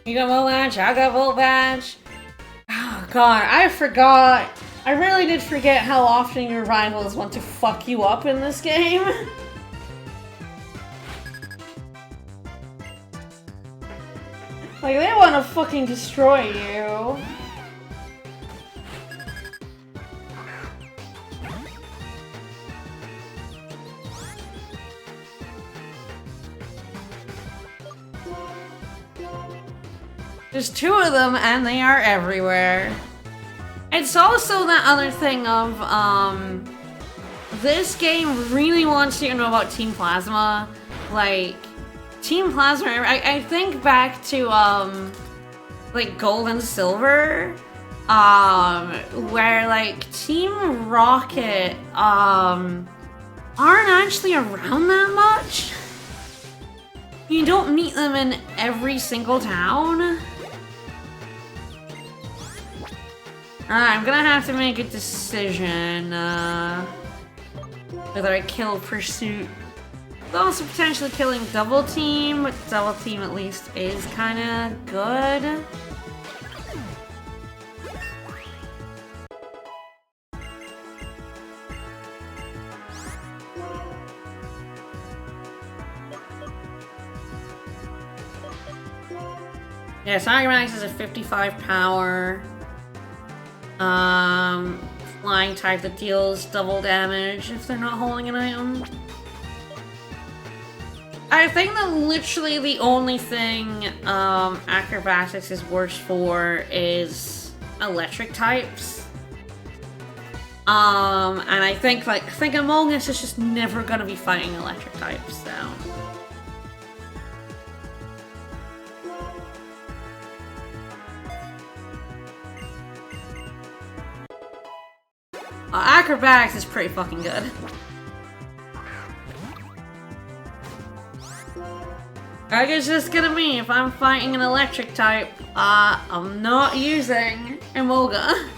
You got Volt Badge, I got Volt Badge. Oh, God, I forgot. I really did forget how often your rivals want to fuck you up in this game. Like, they want to fucking destroy you. There's 2 of them, and they are everywhere. It's also that other thing of, this game really wants you to know about Team Plasma. Like, Team Plasma, I think back to, like, Gold and Silver, where, like, Team Rocket, aren't actually around that much. You don't meet them in every single town. Alright, I'm gonna have to make a decision, whether I kill Pursuit. Also potentially killing Double Team, but Double Team at least is kinda good. Yeah, Sonic Max is a 55 power. Flying type that deals double damage if they're not holding an item. I think that literally the only thing Acrobatics is worse for is electric types. And I think Among Us is just never gonna be fighting electric types, so. Acrobatics is pretty fucking good. I guess it's gonna be if I'm fighting an electric type, I'm not using Emolga.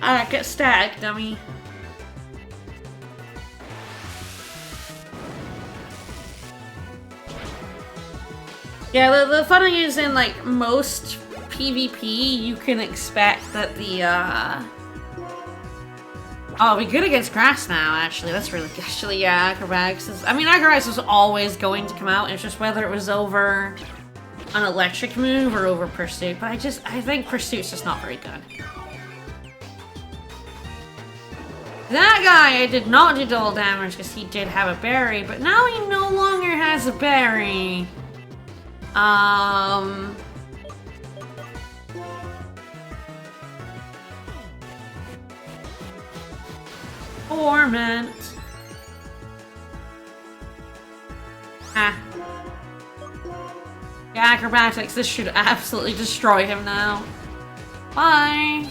Alright, get stacked, dummy. Yeah, the funny is in, like, most PvP, you can expect that the, oh, it'll be good against grass now, actually. That's really good. Actually, yeah, Acrobatics is... I mean, Acrobatics was always going to come out. It's just whether it was over an electric move or over Pursuit. But I think Pursuit's just not very good. That guy, I did not do double damage because he did have a berry, but now he no longer has a berry. Torment. Ah. Yeah, acrobatics. This should absolutely destroy him now. Bye.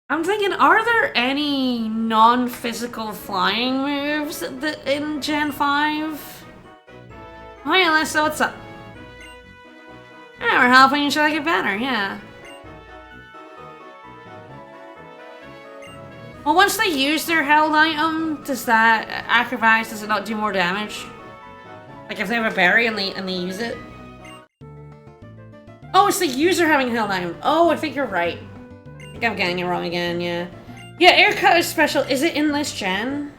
I'm thinking, are there any non-physical flying moves in Gen 5? Oh yeah, Alyssa, what's up? Yeah, we're helping each other get better, yeah. Well, once they use their held item, does that acrobatics, does it not do more damage? Like if they have a berry and they use it? Oh, it's the user having a held item. Oh, I think you're right. I think I'm getting it wrong again, yeah. Yeah, air cut is special. Is it in this gen?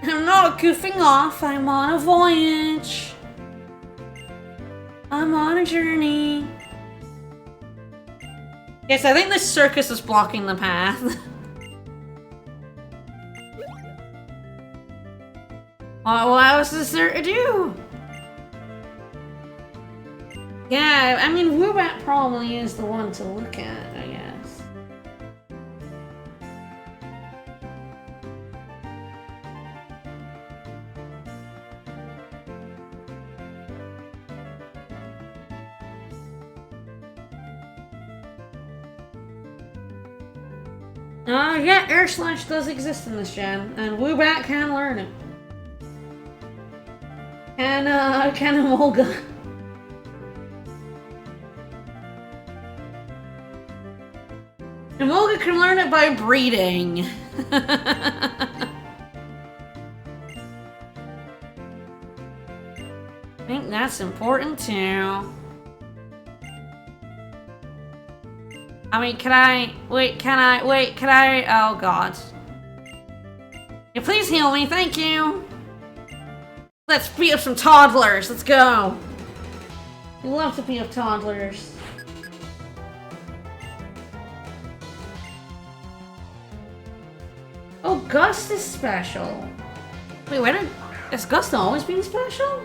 I'm not goofing off. I'm on a voyage. I'm on a journey. Yes, I think this circus is blocking the path. What else is there to do? Yeah, I mean, Woobat probably is the one to look at, I guess. Yeah, Air Slash does exist in this gen, and Woobat can learn it. Can Emolga. Emolga can learn it by breeding. I think that's important too. I mean, can I, oh god. Yeah, please heal me, thank you. Let's beat up some toddlers, let's go. We love to beat up toddlers. Oh, Gust is special. Wait, has Gust always been special?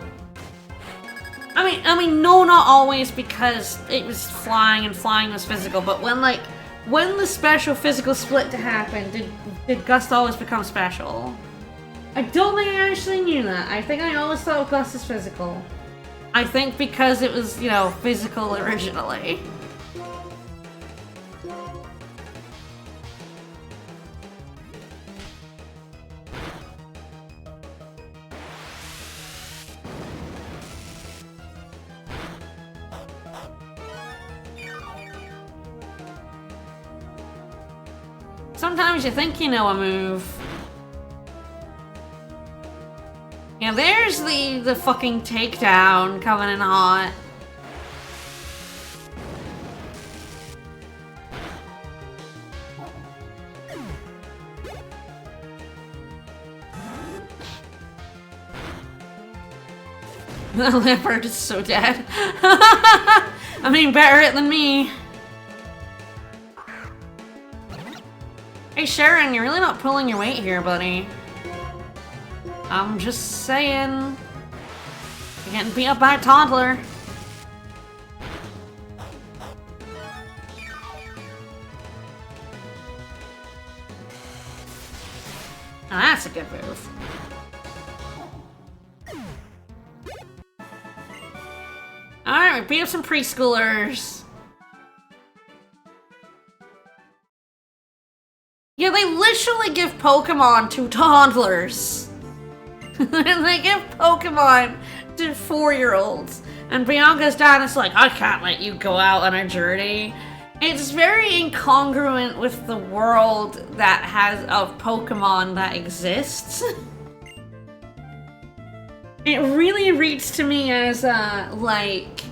I mean, no, not always, because it was flying and flying was physical, but when the special physical split to happen, did Gust always become special? I don't think I actually knew that. I think I always thought of Gust as physical. I think because it was, you know, physical originally. Sometimes you think you know a move. Yeah, there's the fucking takedown coming in hot. The leopard is so dead. I mean, better it than me. Hey Sharon, you're really not pulling your weight here, buddy. I'm just saying. You're getting beat up by a toddler. Oh, that's a good move. Alright, we beat up some preschoolers. Yeah, they literally give Pokemon to toddlers. They give Pokemon to 4-year-olds. And Bianca's dad is like, I can't let you go out on a journey. It's very incongruent with the world that has of Pokemon that exists. It really reads to me as like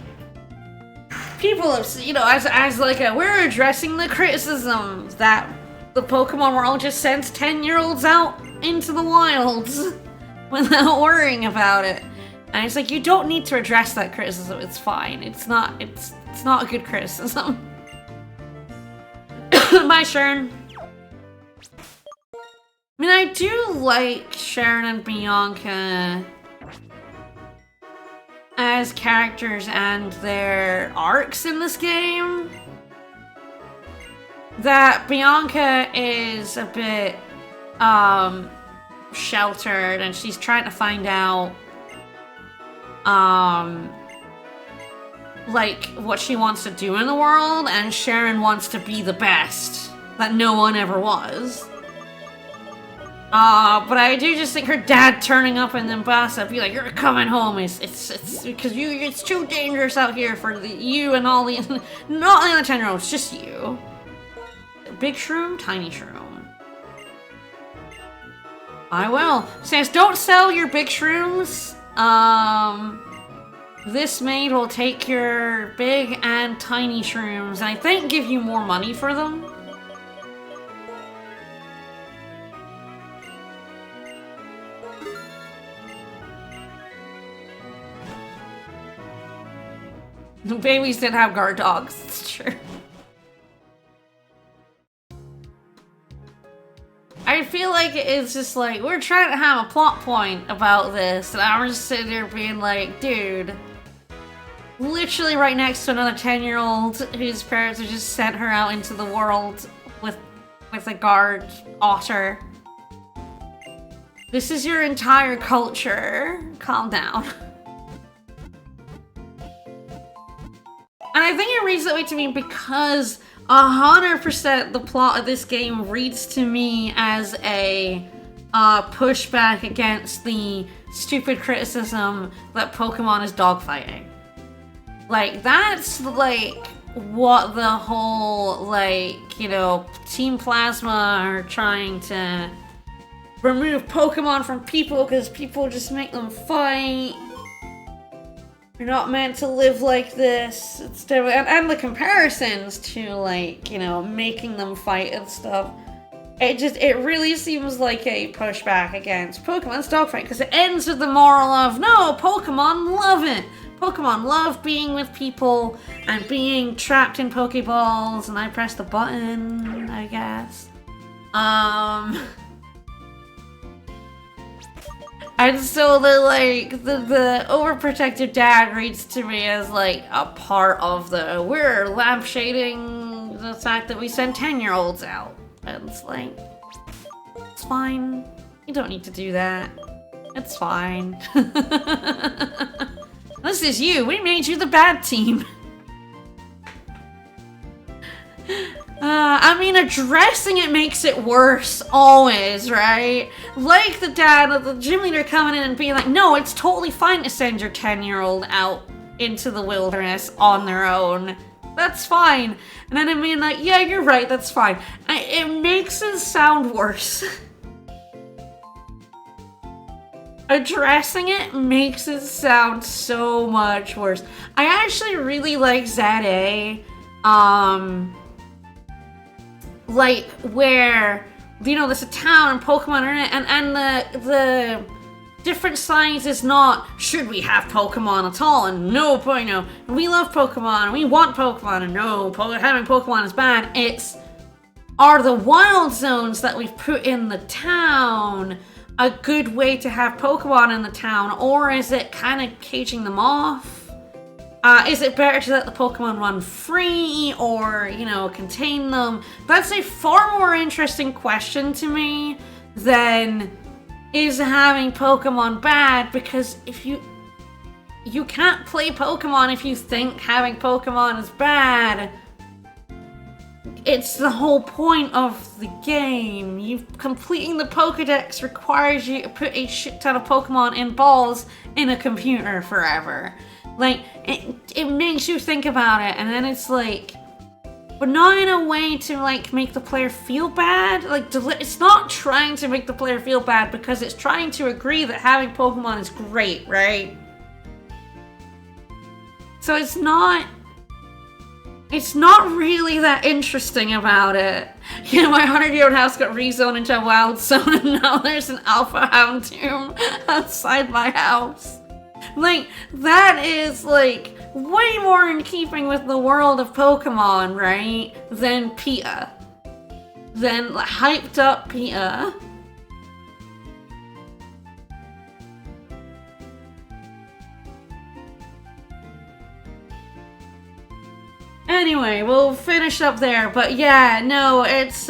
people have, you know, as like we're addressing the criticisms that the Pokemon world just sends 10-year-olds out into the wilds without worrying about it. And it's like, you don't need to address that criticism, it's fine. It's not a good criticism. My turn. I mean, I do like Sharon and Bianca as characters and their arcs in this game. That Bianca is a bit, sheltered, and she's trying to find out, like, what she wants to do in the world, and Sharon wants to be the best that no one ever was. But I do just think her dad turning up in Mombasa, be like, "You're coming home," it's because it's too dangerous out here for you and all the, not the other 10-year-olds, just you. Big shroom, tiny shroom. I will. Says, don't sell your big shrooms. This maid will take your big and tiny shrooms, and I think give you more money for them. The babies didn't have guard dogs, it's true. I feel like it's just like, we're trying to have a plot point about this, and I'm just sitting there being like, dude, literally right next to another 10-year-old whose parents have just sent her out into the world with a guard otter. This is your entire culture. Calm down. And I think it reads that way to me because 100% the plot of this game reads to me as a pushback against the stupid criticism that Pokemon is dogfighting. Like, that's, like, what the whole, like, you know, Team Plasma are trying to remove Pokemon from people because people just make them fight. You're not meant to live like this. It's and the comparisons to, like, you know, making them fight and stuff. It really seems like a pushback against Pokemon's dogfight, because it ends with the moral of, no, Pokemon love it. Pokemon love being with people and being trapped in Pokeballs, and I pressed the button, I guess. And so the overprotective dad reads to me as like a part of the, we're lampshading the fact that we send 10-year-olds out. And it's like, it's fine. You don't need to do that. It's fine. This is you. We made you the bad team. I mean, addressing it makes it worse, always, right? Like the dad of the gym leader coming in and being like, no, it's totally fine to send your 10-year-old out into the wilderness on their own. That's fine. And then I mean, like, yeah, you're right, that's fine. It makes it sound worse. Addressing it makes it sound so much worse. I actually really like ZA. Like, where, you know, there's a town and Pokemon are in it, and the different science is not, should we have Pokemon at all, and no, you know, we love Pokemon, and we want Pokemon, and no, having Pokemon is bad. It's, are the wild zones that we've put in the town a good way to have Pokemon in the town, or is it kind of caging them off? Is it better to let the Pokemon run free or, you know, contain them? That's a far more interesting question to me than is having Pokemon bad, because if you can't play Pokemon if you think having Pokemon is bad. It's the whole point of the game. Completing the Pokedex requires you to put a shit ton of Pokemon in balls in a computer forever. Like, it makes you think about it, and then it's like, but not in a way to, like, make the player feel bad. Like, it's not trying to make the player feel bad because it's trying to agree that having Pokemon is great, right? So it's not really that interesting about it. You know, my 100-year-old house got rezoned into a wild zone, and now there's an Alpha Hound tomb outside my house. Like, that is, like, way more in keeping with the world of Pokemon, right? Than PETA. Than hyped up PETA. anyway, we'll finish up there. But yeah, no, it's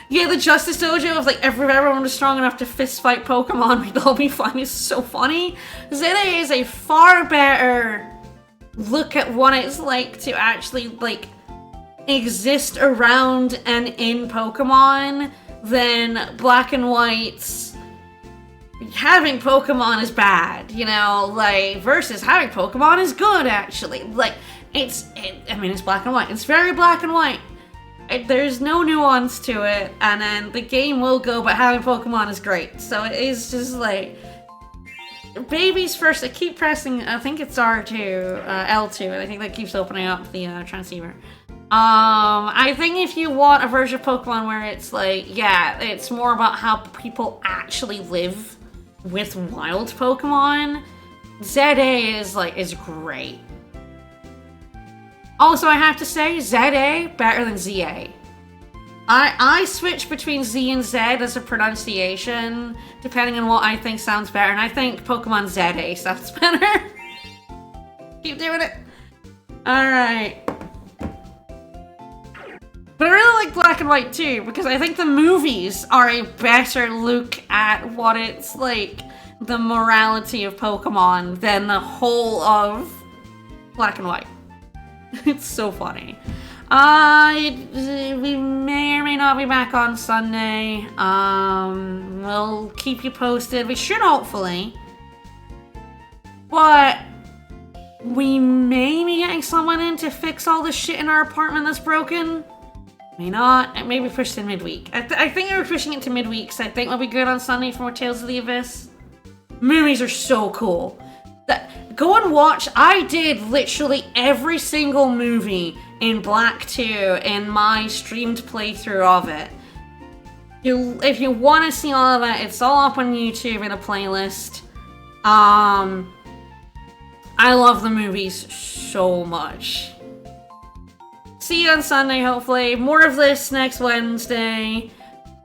yeah, the Justice Dojo of like if everyone was strong enough to fist fight Pokemon, we'd all be fine. It's so funny. Zede is a far better look at what it's like to actually like exist around and in Pokemon than Black and White's having Pokemon is bad, you know, like versus having Pokemon is good actually. Like I mean it's Black and White. It's very Black and White. There's no nuance to it, and then the game will go, but having Pokemon is great. So it is just like babies first. I keep pressing, I think it's R2, L2, and I think that keeps opening up the transceiver. I think if you want a version of Pokemon where it's like, yeah, it's more about how people actually live with wild Pokemon, ZA is great. Also, I have to say, ZA better than ZA. I switch between Z and Z as a pronunciation, depending on what I think sounds better, and I think Pokemon ZA sounds better. Keep doing it. Alright. But I really like Black and White too, because I think the movies are a better look at what it's like, the morality of Pokemon, than the whole of Black and White. It's so funny. We may or may not be back on Sunday. We'll keep you posted. We should hopefully. But we may be getting someone in to fix all the shit in our apartment that's broken. May not. It may be pushed to midweek. I think we're pushing it to midweek, so I think we'll be good on Sunday for more Tales of the Abyss. Movies are so cool. Go and watch. I did literally every single movie in Black 2 in my streamed playthrough of it. If you want to see all of that, it's all up on YouTube in a playlist. I love the movies so much. See you on Sunday, hopefully. More of this next Wednesday.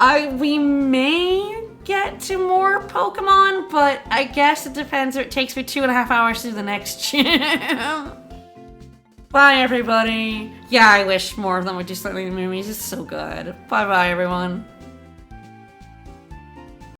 We may get to more Pokemon, but I guess it depends. It takes me 2.5 hours to do the next gym. Bye, everybody. Yeah, I wish more of them would do something in the movies. It's so good. Bye-bye, everyone.